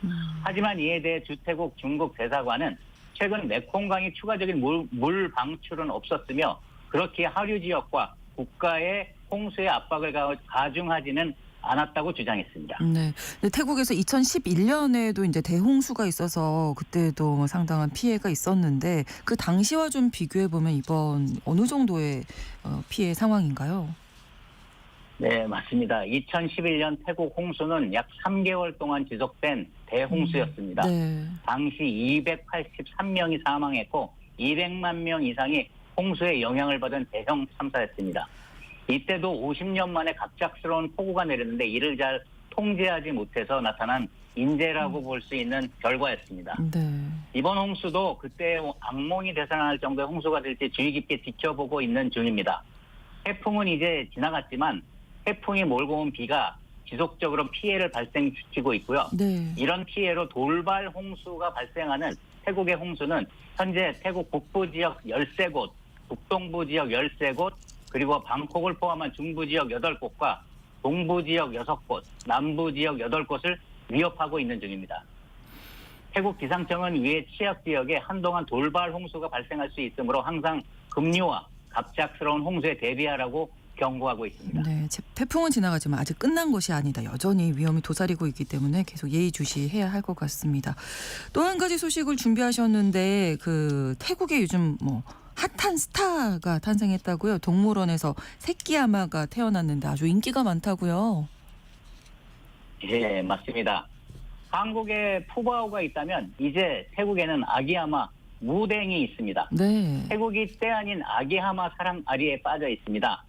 하지만 이에 대해 주태국 중국 대사관은 최근 메콩강의 추가적인 물 방출은 없었으며 그렇게 하류 지역과 국가의 홍수의 압박을 가중하지는 않았다고 주장했습니다. 네. 근데 태국에서 2011년에도 이제 대홍수가 있어서 그때도 뭐 상당한 피해가 있었는데 그 당시와 좀 비교해 보면 이번 어느 정도의 피해 상황인가요? 네, 맞습니다. 2011년 태국 홍수는 약 3개월 동안 지속된 대홍수였습니다. 네. 당시 283명이 사망했고 200만 명 이상이 홍수의 영향을 받은 대형 참사였습니다. 이때도 50년 만에 갑작스러운 폭우가 내렸는데 이를 잘 통제하지 못해서 나타난 인재라고 볼 수 있는 결과였습니다. 네. 이번 홍수도 그때 악몽이 되살아날 정도의 홍수가 될지 주의 깊게 지켜보고 있는 중입니다. 해풍은 이제 지나갔지만 해풍이 몰고 온 비가 지속적으로 피해를 발생시키고 있고요. 네. 이런 피해로 돌발 홍수가 발생하는 태국의 홍수는 현재 태국 북부 지역 13곳, 북동부 지역 13곳, 그리고 방콕을 포함한 중부 지역 8곳과 동부 지역 6곳, 남부 지역 8곳을 위협하고 있는 중입니다. 태국 기상청은 위의 취약 지역에 한동안 돌발 홍수가 발생할 수 있으므로 항상 급류와 갑작스러운 홍수에 대비하라고 경고하고 있습니다. 네, 태풍은 지나가지만 아직 끝난 것이 아니다. 여전히 위험이 도사리고 있기 때문에 계속 예의주시해야 할 것 같습니다. 또 한 가지 소식을 준비하셨는데 그 태국에 요즘 뭐 핫한 스타가 탄생했다고요. 동물원에서 새끼 하마가 태어났는데 아주 인기가 많다고요. 예, 맞습니다. 한국에 푸바오가 있다면 이제 태국에는 아기하마 무댕이 있습니다. 네. 태국이 때 아닌 아기하마 사랑아리에 빠져 있습니다.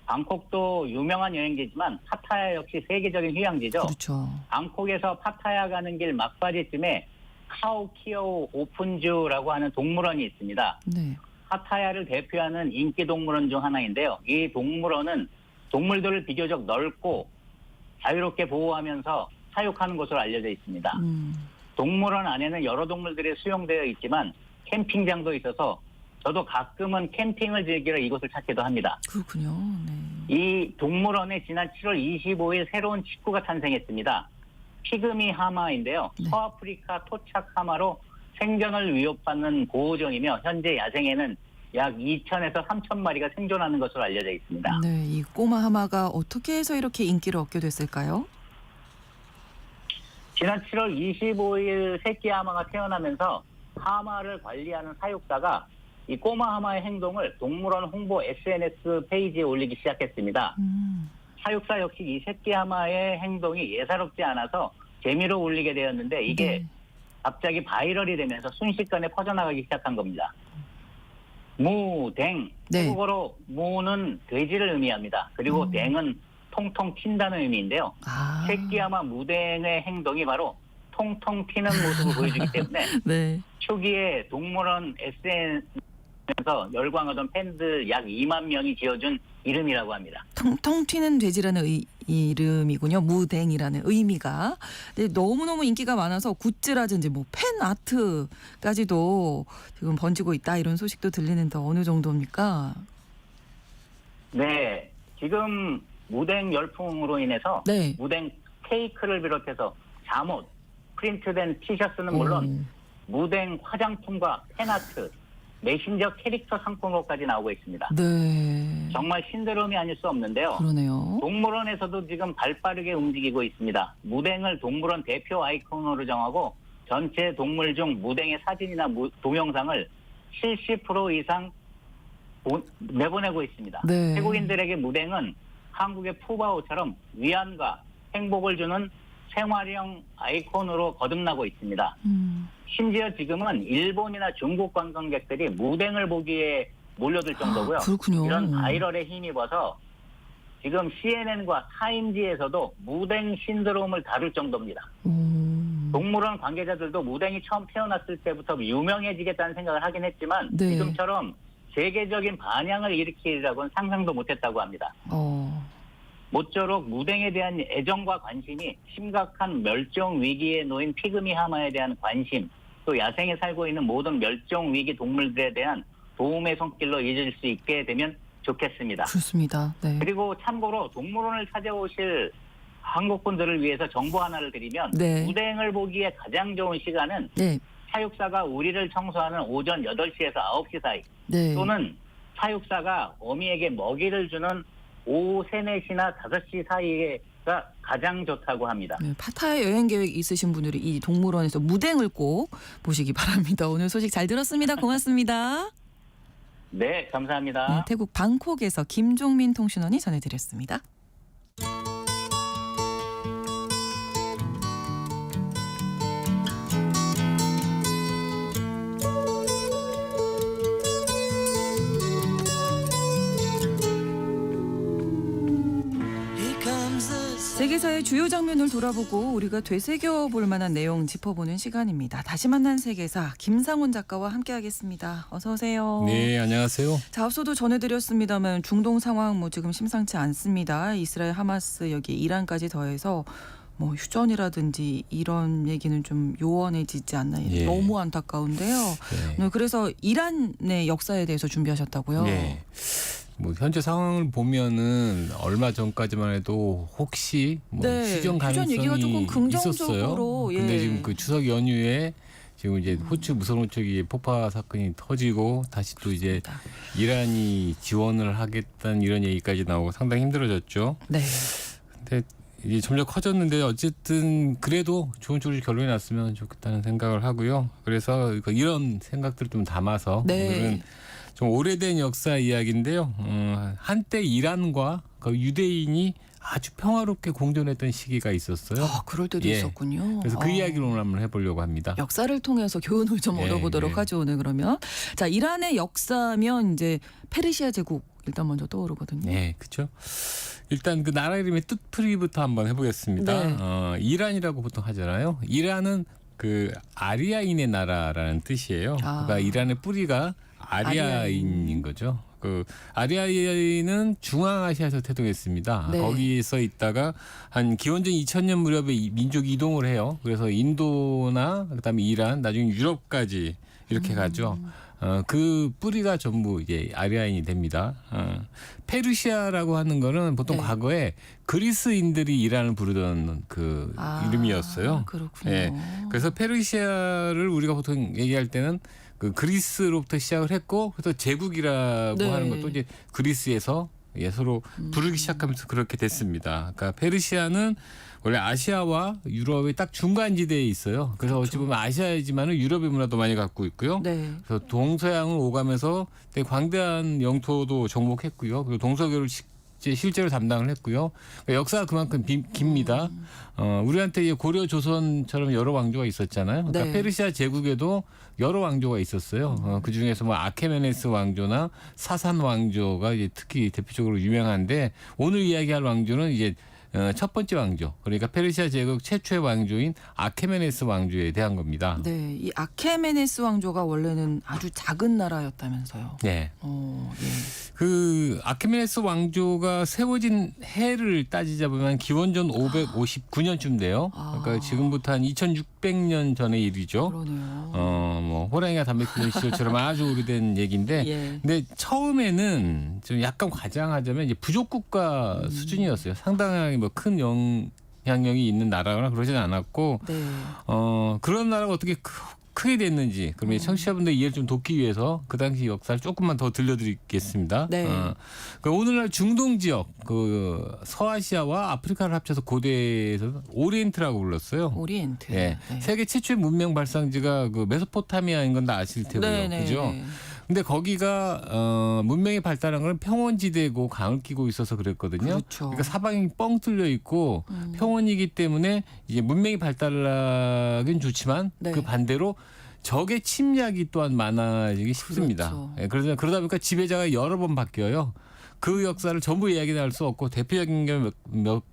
방콕도 유명한 여행지지만 파타야 역시 세계적인 휴양지죠. 그렇죠. 방콕에서 파타야 가는 길 막바지쯤에 카오키오 오픈주라고 하는 동물원이 있습니다. 네. 파타야를 대표하는 인기 동물원 중 하나인데요. 이 동물원은 동물들을 비교적 넓고 자유롭게 보호하면서 사육하는 것으로 알려져 있습니다. 동물원 안에는 여러 동물들이 수용되어 있지만 캠핑장도 있어서 저도 가끔은 캠핑을 즐기러 이곳을 찾기도 합니다. 그렇군요. 네. 이 동물원에 지난 7월 25일 새로운 직구가 탄생했습니다. 피그미 하마인데요. 네. 서아프리카 토착 하마로 생존을 위협받는 보호종이며 현재 야생에는 약 2,000에서 3,000 마리가 생존하는 것으로 알려져 있습니다. 네, 이 꼬마 하마가 어떻게 해서 이렇게 인기를 얻게 됐을까요? 지난 7월 25일 새끼 하마가 태어나면서 하마를 관리하는 사육사가 이 꼬마 하마의 행동을 동물원 홍보 SNS 페이지에 올리기 시작했습니다. 사육사 역시 이 새끼 하마의 행동이 예사롭지 않아서 재미로 올리게 되었는데 이게 네. 갑자기 바이럴이 되면서 순식간에 퍼져나가기 시작한 겁니다. 무댕, 네. 태국어로 무는 돼지를 의미합니다. 그리고 댕은 통통 튄다는 의미인데요. 아. 새끼하마 무댕의 행동이 바로 통통 튀는 모습을 보여주기 때문에 네. 초기에 동물원 SNS에서 열광하던 팬들 약 2만 명이 지어준 이름이라고 합니다. 통통 튀는 돼지라는 이름이군요. 무댕이라는 의미가. 근데 너무너무 인기가 많아서 굿즈라든지 뭐 팬아트까지도 지금 번지고 있다 이런 소식도 들리는데 어느 정도입니까? 네, 지금 무댕 열풍으로 인해서 네. 무댕 케이크를 비롯해서 잠옷, 프린트된 티셔츠는 물론 무댕 화장품과 팬아트, 메신저 캐릭터 상품으로까지 나오고 있습니다. 네. 정말 신드롬이 아닐 수 없는데요. 그러네요. 동물원에서도 지금 발빠르게 움직이고 있습니다. 무댕을 동물원 대표 아이콘으로 정하고 전체 동물 중 무댕의 사진이나 동영상을 70% 이상 내보내고 있습니다. 네. 태국인들에게 무댕은 한국의 푸바오처럼 위안과 행복을 주는 생활형 아이콘으로 거듭나고 있습니다. 심지어 지금은 일본이나 중국 관광객들이 무댕을 보기에 몰려들 정도고요. 그렇군요. 이런 바이럴에 힘입어서 지금 CNN과 타임지에서도 무댕 신드롬을 다룰 정도입니다. 동물원 관계자들도 무댕이 처음 태어났을 때부터 유명해지겠다는 생각을 하긴 했지만 네. 지금처럼 세계적인 반향을 일으키리라고는 상상도 못했다고 합니다. 모쪼록 무댕에 대한 애정과 관심이 심각한 멸종 위기에 놓인 피그미 하마에 대한 관심, 또 야생에 살고 있는 모든 멸종 위기 동물들에 대한 도움의 손길로 이어질 수 있게 되면 좋겠습니다. 그렇습니다. 네. 그리고 참고로 동물원을 찾아오실 한국 분들을 위해서 정보 하나를 드리면 네. 무댕을 보기에 가장 좋은 시간은 네. 사육사가 우리를 청소하는 오전 8시에서 9시 사이 네. 또는 사육사가 어미에게 먹이를 주는 오후 3, 4시나 5시 사이가 가장 좋다고 합니다. 네, 파타야 여행 계획 있으신 분들이 이 동물원에서 무댕을 꼭 보시기 바랍니다. 오늘 소식 잘 들었습니다. 고맙습니다. 네, 감사합니다. 네, 태국 방콕에서 김종민 통신원이 전해드렸습니다. 세계사의 주요 장면을 돌아보고 우리가 되새겨볼 만한 내용 짚어보는 시간입니다. 다시 만난 세계사 김상훈 작가와 함께하겠습니다. 어서 오세요. 네, 안녕하세요. 자, 앞서도 전해드렸습니다만 중동 상황 뭐 지금 심상치 않습니다. 이스라엘, 하마스, 여기 이란까지 더해서 뭐 휴전이라든지 이런 얘기는 좀 요원해지지 않나요? 예. 너무 안타까운데요. 네. 그래서 이란의 역사에 대해서 준비하셨다고요? 네. 뭐 현재 상황을 보면은 얼마 전까지만 해도 혹시 뭐 네, 휴전 가능성이 얘기가 조금 긍정적으로, 있었어요. 근데 예. 지금 그 추석 연휴에 지금 이제 호주 무선호축이 폭파 사건이 터지고 다시 또 이제 이란이 지원을 하겠다는 이런 얘기까지 나오고 상당히 힘들어졌죠. 네. 근데 이제 점점 커졌는데 어쨌든 그래도 좋은 쪽으로 결론이 났으면 좋겠다는 생각을 하고요. 그래서 이런 생각들을 좀 담아서 네. 오늘은 좀 오래된 역사 이야기인데요. 한때 이란과 그 유대인이 아주 평화롭게 공존했던 시기가 있었어요. 그럴 때도 예. 있었군요. 그래서 그 이야기를 오늘 한번 해보려고 합니다. 역사를 통해서 교훈을 좀 예, 얻어보도록 예. 하죠, 오늘 그러면. 자, 이란의 역사면 이제 페르시아 제국 일단 먼저 떠오르거든요. 네, 그렇죠. 일단 그 나라 이름의 뜻풀이부터 한번 해보겠습니다. 네. 이란이라고 보통 하잖아요. 이란은 그 아리아인의 나라라는 뜻이에요. 그러니까 이란의 뿌리가 아리아인인 거죠. 그 아리아인은 중앙아시아에서 태동했습니다. 네. 거기서 있다가 한 기원전 2000년 무렵에 민족 이동을 해요. 그래서 인도나 그다음에 이란, 나중에 유럽까지 이렇게 가죠. 그 뿌리가 전부 이제 아리아인이 됩니다. 페르시아라고 하는 거는 보통 네. 과거에 그리스인들이 이란을 부르던 그 이름이었어요. 그렇군요. 예. 그래서 페르시아를 우리가 보통 얘기할 때는 그 그리스로부터 시작을 했고, 그래서 제국이라고 네. 하는 것도 이제 그리스에서 서로 부르기 시작하면서 그렇게 됐습니다. 그러니까 페르시아는 원래 아시아와 유럽의 딱 중간지대에 있어요. 그래서 어찌 보면 아시아이지만은 유럽의 문화도 많이 갖고 있고요. 네. 그래서 동서양을 오가면서 되게 광대한 영토도 정복했고요. 그리고 동서교를 실제로 담당을 했고요. 그러니까 역사가 그만큼 깁니다. 우리한테 이제 고려 조선처럼 여러 왕조가 있었잖아요. 그러니까 네. 페르시아 제국에도 여러 왕조가 있었어요. 그 중에서 뭐 아케메네스 왕조나 사산 왕조가 이제 특히 대표적으로 유명한데, 오늘 이야기할 왕조는 이제 첫 번째 왕조, 그러니까 페르시아 제국 최초의 왕조인 아케메네스 왕조에 대한 겁니다. 네, 이 아케메네스 왕조가 원래는 아주 작은 나라였다면서요. 네. 예. 그 아케메네스 왕조가 세워진 해를 따지자 보면 기원전 559년쯤 돼요. 그러니까 지금부터 한 2600년 전의 일이죠. 그러네요. 뭐 호랑이가 담배 피우는 시절처럼 아주 오래된 얘기인데, 예. 근데 처음에는 좀 약간 과장하자면 이제 부족 국가 수준이었어요. 상당히 뭐 큰 영향력이 있는 나라거나 그러지는 않았고, 네. 그런 나라가 어떻게 크게 됐는지, 그러면 청취자분들 이해를 좀 돕기 위해서 그 당시 역사를 조금만 더 들려드리겠습니다. 네. 그 오늘날 중동 지역, 그 서아시아와 아프리카를 합쳐서 고대에서 오리엔트라고 불렀어요. 오리엔트. 예. 네. 세계 최초의 문명 발상지가 그 메소포타미아인 건 다 아실 테고요. 네, 그죠? 네. 근데 거기가 문명이 발달한 건 평원지대고 강을 끼고 있어서 그랬거든요. 그렇죠. 그러니까 사방이 뻥 뚫려 있고 평원이기 때문에 이제 문명이 발달하긴 좋지만 네. 그 반대로 적의 침략이 또한 많아지기 쉽습니다. 그렇죠. 예, 그러다 보니까 지배자가 여러 번 바뀌어요. 그 역사를 전부 이야기할 수 없고 대표적인 게 몇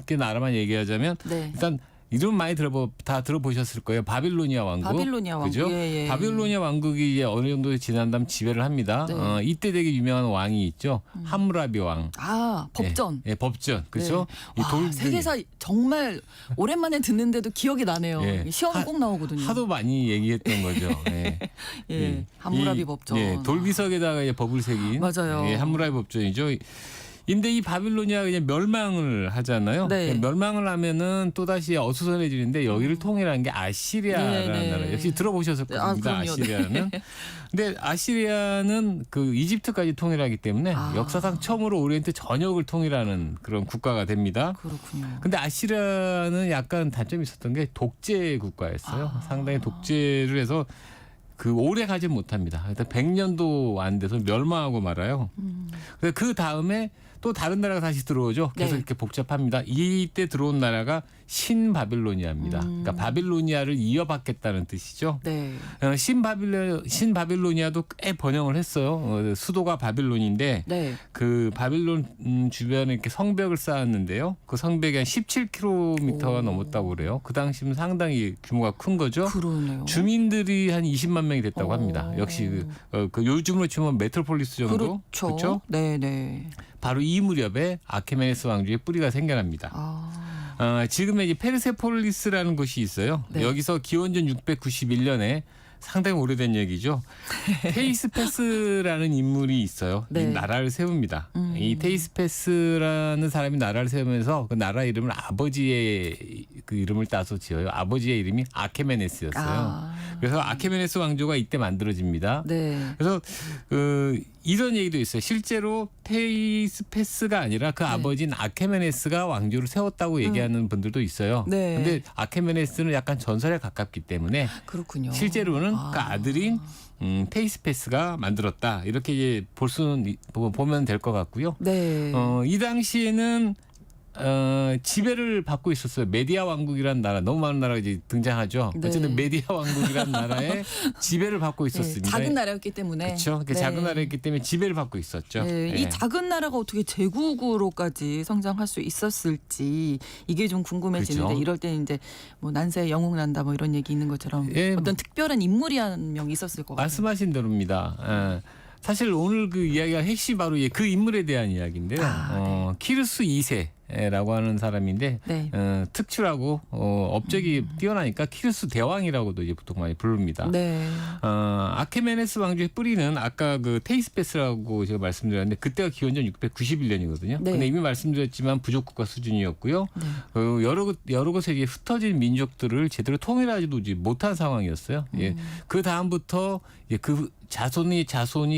개 나라만 얘기하자면, 네. 일단 이름 많이 다 들어보셨을 거예요. 바빌로니아 왕국. 바빌로니아 왕국. 그죠? 예, 예. 바빌로니아 왕국이 이제 어느 정도 지난 다음 지배를 합니다. 네. 이때 되게 유명한 왕이 있죠. 함무라비 왕. 법전. 예, 법전. 그렇죠? 네. 이 돌 세계사 정말 오랜만에 듣는데도 기억이 나네요. 예. 시험에 꼭 나오거든요. 하도 많이 얘기했던 거죠. 예. 예. 함무라비 법전. 예, 돌비석에다가 이제 법을 새긴. 맞아요. 예, 함무라비 법전이죠. 근데 이 바빌로니아가 이제 멸망을 하잖아요. 네. 멸망을 하면은 또 다시 어수선해지는데 여기를 통일한 게 아시리아라는 네, 네. 나라. 역시 들어보셨을 겁니다. 그럼요. 아시리아는. 근데 아시리아는 그 이집트까지 통일하기 때문에 역사상 처음으로 오리엔트 전역을 통일하는 그런 국가가 됩니다. 그렇군요. 근데 아시리아는 약간 단점이 있었던 게 독재 국가였어요. 상당히 독재를 해서 그 오래 가지 못합니다. 일단 100년도 안 돼서 멸망하고 말아요. 그래서 그 다음에 또 다른 나라가 다시 들어오죠. 계속 네. 이렇게 복잡합니다. 이때 들어온 나라가 신바빌로니아입니다. 그러니까 바빌로니아를 이어받겠다는 뜻이죠. 네. 신바빌로니아도 꽤 번영을 했어요. 수도가 바빌론인데 네. 그 바빌론 주변에 이렇게 성벽을 쌓았는데요. 그 성벽이 한 17km가 넘었다고 그래요. 그 당시면 상당히 규모가 큰 거죠. 그러네요. 주민들이 한 20만 명이 됐다고 합니다. 역시 그 요즘으로 치면 메트로폴리스 정도. 그렇죠. 그렇죠? 네, 네. 바로 이 무렵에 아케메네스 왕조의 뿌리가 생겨납니다. 지금의 이제 페르세폴리스라는 곳이 있어요. 네. 여기서 기원전 691년에 상당히 오래된 얘기죠. 테이스페스라는 인물이 있어요. 네. 이 나라를 세웁니다. 이 테이스페스라는 사람이 나라를 세우면서 그 나라 이름을 아버지의 그 이름을 따서 지어요. 아버지의 이름이 아케메네스였어요. 그래서 아케메네스 왕조가 이때 만들어집니다. 네. 그래서 이런 얘기도 있어요. 실제로 테이스페스가 아니라 그 아버지인 아케메네스가 왕조를 세웠다고 얘기하는 분들도 있어요. 네. 근데 아케메네스는 약간 전설에 가깝기 때문에 그렇군요. 실제로는 그 아들인 테이스페스가 만들었다. 이렇게 이제 보면 될 것 같고요. 네. 이 당시에는 지배를 받고 있었어요. 메디아 왕국이라는 나라, 너무 많은 나라가 이제 등장하죠. 네. 어쨌든 메디아 왕국이라는 나라에 지배를 받고 있었습니다. 작은 나라였기 때문에. 그렇죠. 네. 작은 나라였기 때문에 지배를 받고 있었죠. 네, 예. 이 작은 나라가 어떻게 제국으로까지 성장할 수 있었을지 이게 좀 궁금해지는데 그렇죠. 이럴 때 이제 뭐 난세에 영웅 난다 뭐 이런 얘기 있는 것처럼 예, 어떤 특별한 인물이 한 명 있었을 것 같아요. 말씀하신 대로입니다. 사실 오늘 그 이야기가 핵심이 바로 그 인물에 대한 이야기인데요. 키루스 2세라고 하는 사람인데 네. 특출하고 업적이 뛰어나니까 키루스 대왕이라고도 이제 보통 많이 부릅니다. 네. 아케메네스 왕조의 뿌리는 아까 그 테이스페스라고 제가 말씀드렸는데 그때가 기원전 691년이거든요. 네. 근데 이미 말씀드렸지만 부족 국가 수준이었고요. 네. 여러 곳에 이제 흩어진 민족들을 제대로 통일하지도 못한 상황이었어요. 예. 그 다음부터 그 자손이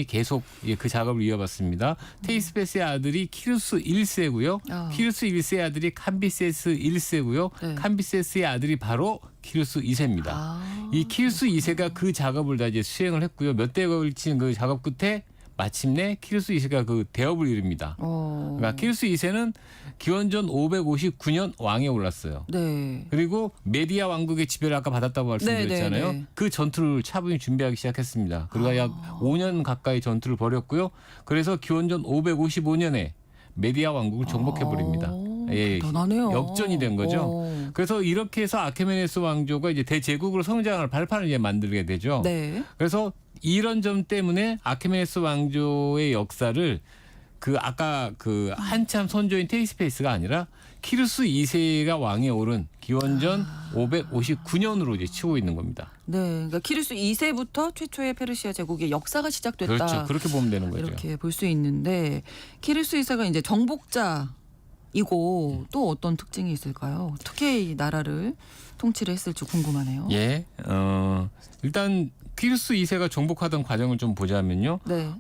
계속 그 작업을 이어봤습니다. 테이스페스의 아들이 키루스 1세고요. 키루스 1세의 아들이 캄비세스 1세고요. 네. 캄비세스의 아들이 바로 키루스 2세입니다. 이 키루스 2세가 그 작업을 다 이제 수행을 했고요. 몇 대에 걸친 그 작업 끝에 마침내 키루스 2세가 그 대업을 이룹니다. 그러니까 키루스 2세는 기원전 559년 왕에 올랐어요. 네. 그리고 메디아 왕국의 지배를 아까 받았다고 말씀드렸잖아요. 네, 네, 네. 그 전투를 차분히 준비하기 시작했습니다. 그리고 약 5년 가까이 전투를 벌였고요. 그래서 기원전 555년에 메디아 왕국을 정복해버립니다. 대단하네요. 역전이 된 거죠. 그래서 이렇게 해서 아케메네스 왕조가 이제 대제국으로 성장할 발판을 이제 만들게 되죠. 네. 그래서 이런 점 때문에 아케메네스 왕조의 역사를 아까 한참 선조인 테이스페이스가 아니라 키루스 2세가 왕에 오른 기원전 559년으로 이제 치고 있는 겁니다. 네. 그러니까 키루스 2세부터 최초의 페르시아 제국의 역사가 시작됐다. 그렇죠. 그렇게 보면 되는 거죠. 이렇게 볼 수 있는데 키루스 2세가 이제 정복자이고 또 어떤 특징이 있을까요? 어떻게 이 나라를 통치를 했을지 궁금하네요. 예. 일단 키루스 2세가 정복하던 과정을 좀 보자면요. 네.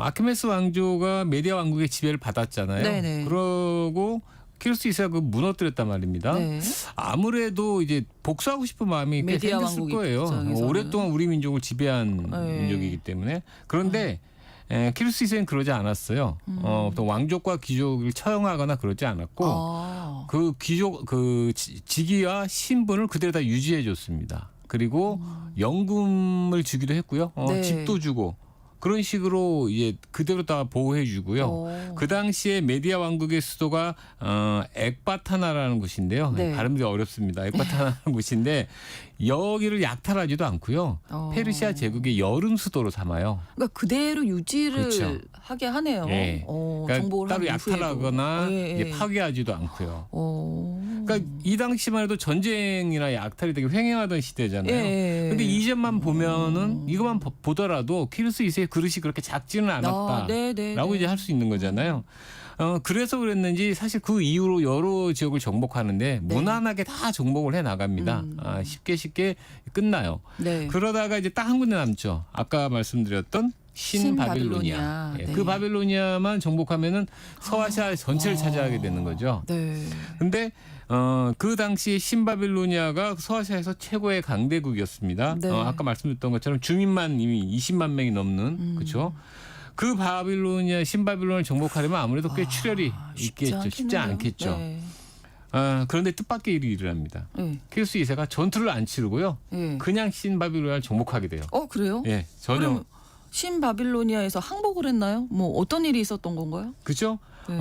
아케메네스 왕조가 메디아 왕국의 지배를 받았잖아요. 네네. 그러고 키루스 2세가 그 무너뜨렸단 말입니다. 네. 아무래도 이제 복수하고 싶은 마음이 꽤 메디아 생겼을 왕국 거예요. 입장에서는. 오랫동안 우리 민족을 지배한 네. 민족이기 때문에. 그런데 키루스 2세는 그러지 않았어요. 또 왕족과 귀족을 처형하거나 그러지 않았고 그 귀족 직위와 신분을 그대로 다 유지해 줬습니다. 그리고 연금을 주기도 했고요. 네. 집도 주고 그런 식으로 이제 그대로 다 보호해 주고요. 그 당시에 메디아 왕국의 수도가 엑바타나라는 곳인데요. 네. 발음이 어렵습니다. 엑바타나라는 곳인데 여기를 약탈하지도 않고요. 페르시아 제국의 여름 수도로 삼아요. 그러니까 그대로 유지를 그렇죠. 하게 하네요. 예. 그러니까 정복을 따로 한 약탈하거나 이후에도. 예, 예. 이제 파괴하지도 않고요. 그러니까 그러니까 이 당시만 해도 전쟁이나 약탈이 되게 횡행하던 시대잖아요. 예. 근데 이 점만 보면은 이것만 보더라도 키루스 2세의 그릇이 그렇게 작지는 않았다라고 네. 이제 할 수 있는 거잖아요. 그래서 그랬는지 사실 그 이후로 여러 지역을 정복하는데 무난하게 다 정복을 해 나갑니다. 쉽게 끝나요. 네. 그러다가 이제 딱 한 군데 남죠. 아까 말씀드렸던 신바빌로니아. 네. 그 바빌로니아만 정복하면은 서아시아 전체를 차지하게 되는 거죠. 네. 근데 그 당시 신바빌로니아가 서아시아에서 최고의 강대국이었습니다. 네. 아까 말씀드렸던 것처럼 주민만 이미 20만 명이 넘는 그렇죠. 그 신바빌로니아를 정복하려면 아무래도 꽤 출혈이 있겠죠. 쉽지 않겠죠. 네. 그런데 뜻밖의 일이 일어납니다. 네. 키루스 2세가 전투를 안 치르고요. 네. 그냥 신바빌로니아를 정복하게 돼요. 그래요? 예, 전혀. 그럼 신바빌로니아에서 항복을 했나요? 뭐 어떤 일이 있었던 건가요? 그죠? 네.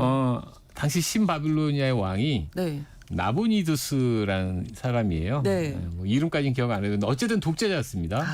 당시 신바빌로니아의 왕이 네. 나보니두스라는 사람이에요. 네. 뭐 이름까지는 기억 안 해도 어쨌든 독재자였습니다.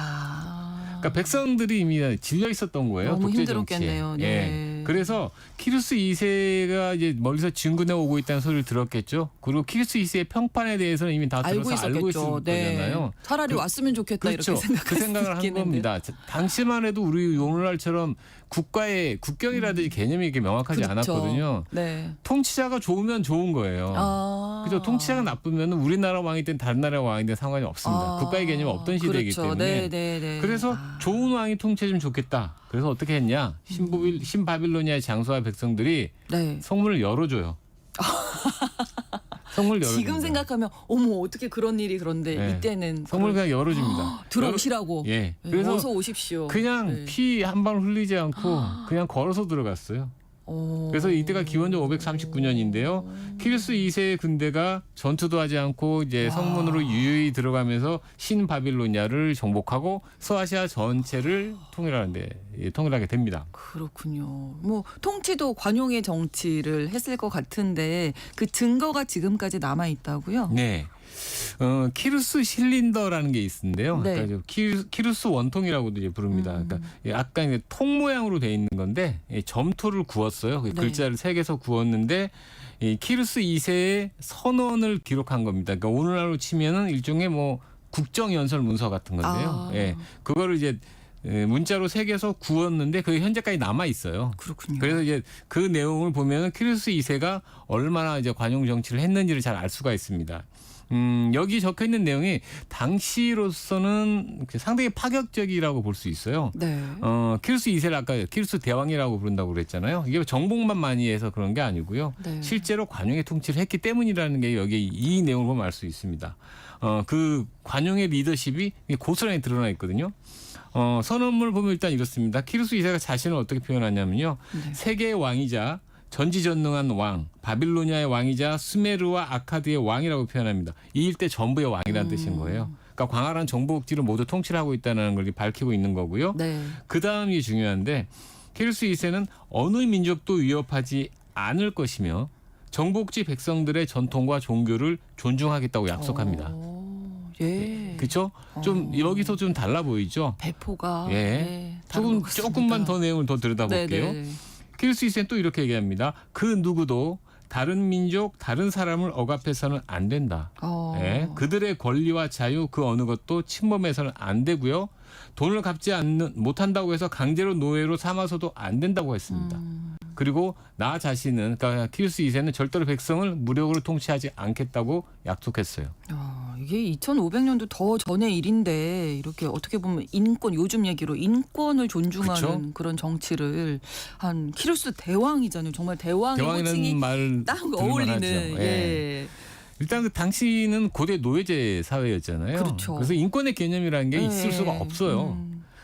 그러니까 백성들이 이미 질려 있었던 거예요. 너무 독재 힘들었겠네요. 정치에. 네. 그래서 키루스 2세가 이제 멀리서 진군해 오고 있다는 소리를 들었겠죠. 그리고 키루스 2세의 평판에 대해서는 이미 다 알고 들어서 알고 있을 있었겠죠. 네. 거잖아요. 차라리 왔으면 좋겠다 그렇죠. 이렇게 생각할 그 생각을 한 수 있겠는데. 겁니다. 당시만 해도 우리 오늘날처럼 국가의 국경이라든지 개념이 이렇게 명확하지 그렇죠. 않았거든요. 네. 통치자가 좋으면 좋은 거예요. 그죠? 통치자가 나쁘면 우리나라 왕이든 다른 나라 왕이든 상관이 없습니다. 국가의 개념이 없던 시대이기 그렇죠. 때문에. 네. 그래서 좋은 왕이 통치해주면 좋겠다. 그래서 어떻게 했냐? 신바빌로니아의 장수와 백성들이 네. 성문을 열어줘요. 성문을 열어줍니다. 지금 생각하면 어머 어떻게 그런 일이 그런데 네. 이때는 성문을 그냥 열어줍니다. 들어오시라고. 예. 네, 그래서 어서 오십시오. 그냥 네. 피 한 방울 흘리지 않고 그냥 걸어서 들어갔어요. 그래서 이때가 기원전 539년인데요. 키루스 2세의 군대가 전투도 하지 않고 이제 성문으로 유유히 들어가면서 신바빌로니아를 정복하고 서아시아 전체를 통일하게 됩니다. 그렇군요. 뭐 통치도 관용의 정치를 했을 것 같은데 그 증거가 지금까지 남아 있다고요? 네. 키루스 실린더라는 게 있는데요. 네. 그러니까 키루스 원통이라고도 이제 부릅니다. 그러니까 약간 이제 통 모양으로 돼 있는 건데 점토를 구웠어요. 그 네. 글자를 새겨서 구웠는데 이 키루스 2세의 선언을 기록한 겁니다. 그러니까 오늘날로 치면은 일종의 뭐 국정연설 문서 같은 건데요. 예, 그거를 이제 문자로 새겨서 구웠는데 그게 현재까지 남아 있어요. 그렇군요. 그래서 이제 그 내용을 보면은 키루스 2세가 얼마나 이제 관용 정치를 했는지를 잘 알 수가 있습니다. 여기 적혀 있는 내용이 당시로서는 상당히 파격적이라고 볼 수 있어요. 네. 키루스 2세를 아까 키루스 대왕이라고 부른다고 그랬잖아요. 이게 정복만 많이 해서 그런 게 아니고요. 네. 실제로 관용의 통치를 했기 때문이라는 게 여기 이 내용을 보면 알 수 있습니다. 그 관용의 리더십이 고스란히 드러나 있거든요. 선언문을 보면 일단 이렇습니다. 키루스 2세가 자신을 어떻게 표현하냐면요. 세계의 왕이자 전지전능한 왕, 바빌로니아의 왕이자 수메르와 아카드의 왕이라고 표현합니다. 이 일대 전부의 왕이라는 뜻인 거예요. 그러니까 광활한 정복지를 모두 통치를 하고 있다는 걸 밝히고 있는 거고요. 네. 그 다음이 중요한데 키루스 2세는 어느 민족도 위협하지 않을 것이며 정복지 백성들의 전통과 종교를 존중하겠다고 약속합니다. 예. 그렇죠? 좀 여기서 좀 달라 보이죠? 배포가 예. 네, 다른 것 같습니다. 조금만 더 내용을 더 들여다볼게요. 네. 키루스 2세는 또 이렇게 얘기합니다. 그 누구도 다른 민족, 다른 사람을 억압해서는 안 된다. 예, 그들의 권리와 자유 그 어느 것도 침범해서는 안 되고요. 돈을 갚지 못한다고 해서 강제로 노예로 삼아서도 안 된다고 했습니다. 그리고 나 자신은 그러니까 키루스 2세는 절대로 백성을 무력으로 통치하지 않겠다고 약속했어요. 이게 2500년도 더 전의 일인데 이렇게 어떻게 보면 인권 요즘 얘기로 인권을 존중하는 그쵸? 그런 정치를 한 키루스 대왕이잖아요. 정말 대왕의 호칭이 대왕이라는 말 딱 들을만 어울리는. 하죠. 예. 일단 그 당시는 고대 노예제 사회였잖아요. 그렇죠. 그래서 인권의 개념이라는 게 있을 수가 없어요.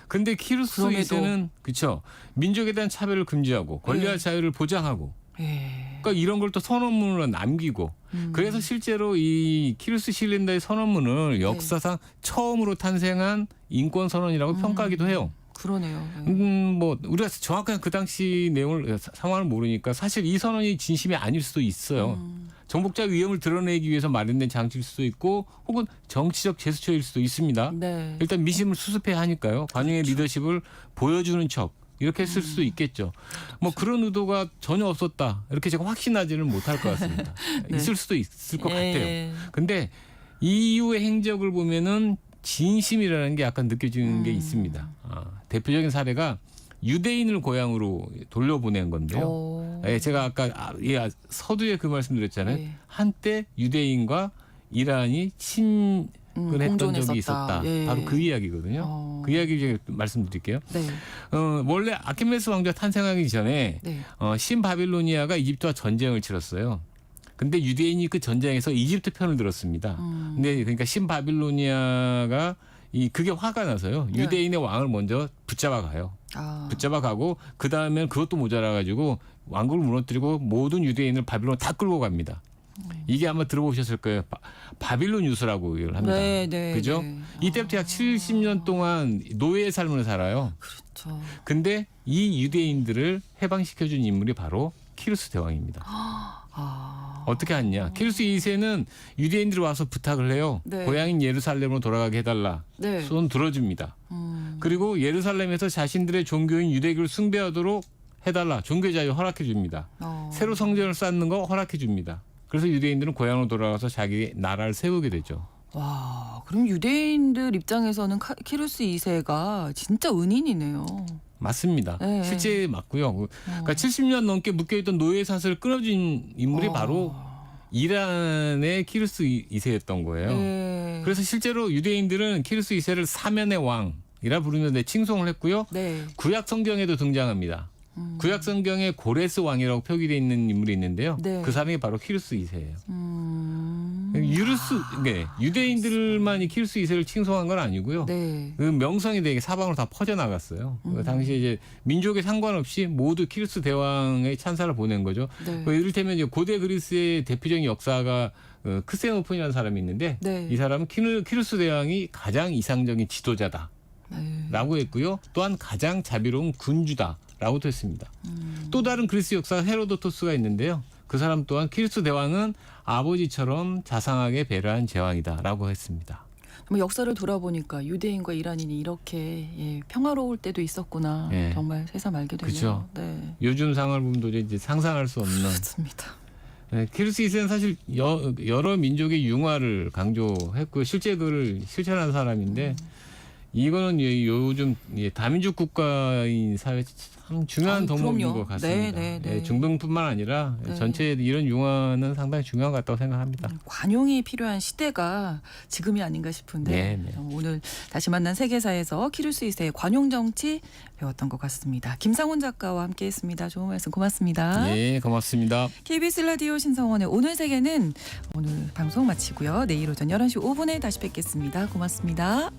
근데 키루스 그럼에도. 2세는 그렇죠. 민족에 대한 차별을 금지하고 권리와 자유를 보장하고 그러니까 이런 걸 또 선언문으로 남기고 그래서 실제로 이 키루스 실린더의 선언문을 역사상 처음으로 탄생한 인권 선언이라고 평가하기도 해요. 그러네요. 뭐 우리가 정확한 그 당시 내용을 상황을 모르니까 사실 이 선언이 진심이 아닐 수도 있어요. 정복자 위험을 드러내기 위해서 마련된 장치일 수도 있고 혹은 정치적 제스처일 수도 있습니다. 네. 일단 미심을 수습해야 하니까요. 관용의 리더십을 보여주는 척 이렇게 했을 수도 있겠죠. 뭐 그런 의도가 전혀 없었다. 이렇게 제가 확신하지는 못할 것 같습니다. 네. 있을 수도 있을 것 예. 같아요. 근데 이후의 행적을 보면은 진심이라는 게 약간 느껴지는 게 있습니다. 대표적인 사례가 유대인을 고향으로 돌려보낸 건데요. 예, 제가 아까 서두에 그 말씀드렸잖아요. 예. 한때 유대인과 이란이 친근했던 공존했었다. 적이 있었다. 예. 바로 그 이야기거든요. 그 이야기 제가 말씀드릴게요. 네. 원래 아키메네스 왕조가 탄생하기 전에 네. 신바빌로니아가 이집트와 전쟁을 치렀어요. 근데 유대인이 그 전쟁에서 이집트 편을 들었습니다. 근데 그러니까 신바빌로니아가 그게 화가 나서요. 네. 유대인의 왕을 먼저 붙잡아 가요. 붙잡아 가고 그 다음엔 그것도 모자라 가지고 왕국을 무너뜨리고 모든 유대인을 바빌론 다 끌고 갑니다. 이게 아마 들어보셨을 거예요. 바빌론 유수라고 이걸 합니다. 네, 그죠? 네. 이때부터 약 70년 동안 노예의 삶을 살아요. 그렇죠. 근데 이 유대인들을 해방시켜준 인물이 바로 키루스 대왕입니다. 어떻게 하냐? 키루스 2세는 유대인들이 와서 부탁을 해요. 네. 고향인 예루살렘으로 돌아가게 해달라. 네. 손 들어줍니다. 그리고 예루살렘에서 자신들의 종교인 유대교를 숭배하도록 해달라. 종교 자유 허락해 줍니다. 새로 성전을 쌓는 거 허락해 줍니다. 그래서 유대인들은 고향으로 돌아가서 자기 나라를 세우게 되죠. 와, 그럼 유대인들 입장에서는 키루스 2세가 진짜 은인이네요. 맞습니다. 네. 실제 맞고요. 그러니까 70년 넘게 묶여있던 노예 사슬을 끊어준 인물이 바로 이란의 키루스 2세였던 거예요. 네. 그래서 실제로 유대인들은 키루스 2세를 사면의 왕이라 부르는데 칭송을 했고요. 네. 구약 성경에도 등장합니다. 구약 성경에 고레스 왕이라고 표기되어 있는 인물이 있는데요. 네. 그 사람이 바로 키루스 2세예요. 유대인들만이 키루스 2세를 칭송한 건 아니고요. 네. 그 명성이 되게 사방으로 다 퍼져나갔어요. 그 당시에 이제 민족에 상관없이 모두 키루스 대왕의 찬사를 보낸 거죠. 네. 이를테면 이제 고대 그리스의 대표적인 역사가 크세노폰이라는 사람이 있는데 네. 이 사람은 키루스 대왕이 가장 이상적인 지도자다. 네. 라고 했고요. 또한 가장 자비로운 군주다라고도 했습니다. 또 다른 그리스 역사 헤로도토스가 있는데요. 그 사람 또한 키루스 대왕은 아버지처럼 자상하게 배려한 제왕이다라고 했습니다. 정말 역사를 돌아보니까 유대인과 이란인이 이렇게 평화로울 때도 있었구나. 예. 정말 새삼 알게 되네요. 그렇죠. 네. 요즘 상황을 보면 도저히 이제 상상할 수 없는. 맞습니다. 네, 키루스 2세는 사실 여러 민족의 융화를 강조했고 실제 그를 실천한 사람인데 이거는 요즘 다민족 국가인 사회에 참 중요한 덕목인 그럼요. 것 같습니다. 네. 예, 중동뿐만 아니라 네. 전체 이런 융화는 상당히 중요한 것 같다고 생각합니다. 관용이 필요한 시대가 지금이 아닌가 싶은데 네. 오늘 다시 만난 세계사에서 키루스 2세의 관용 정치 배웠던 것 같습니다. 김상훈 작가와 함께했습니다. 좋은 말씀 고맙습니다. 네, 고맙습니다. KBS 라디오 신성원의 오늘 세계는 오늘 방송 마치고요. 내일 오전 11시 5분에 다시 뵙겠습니다. 고맙습니다.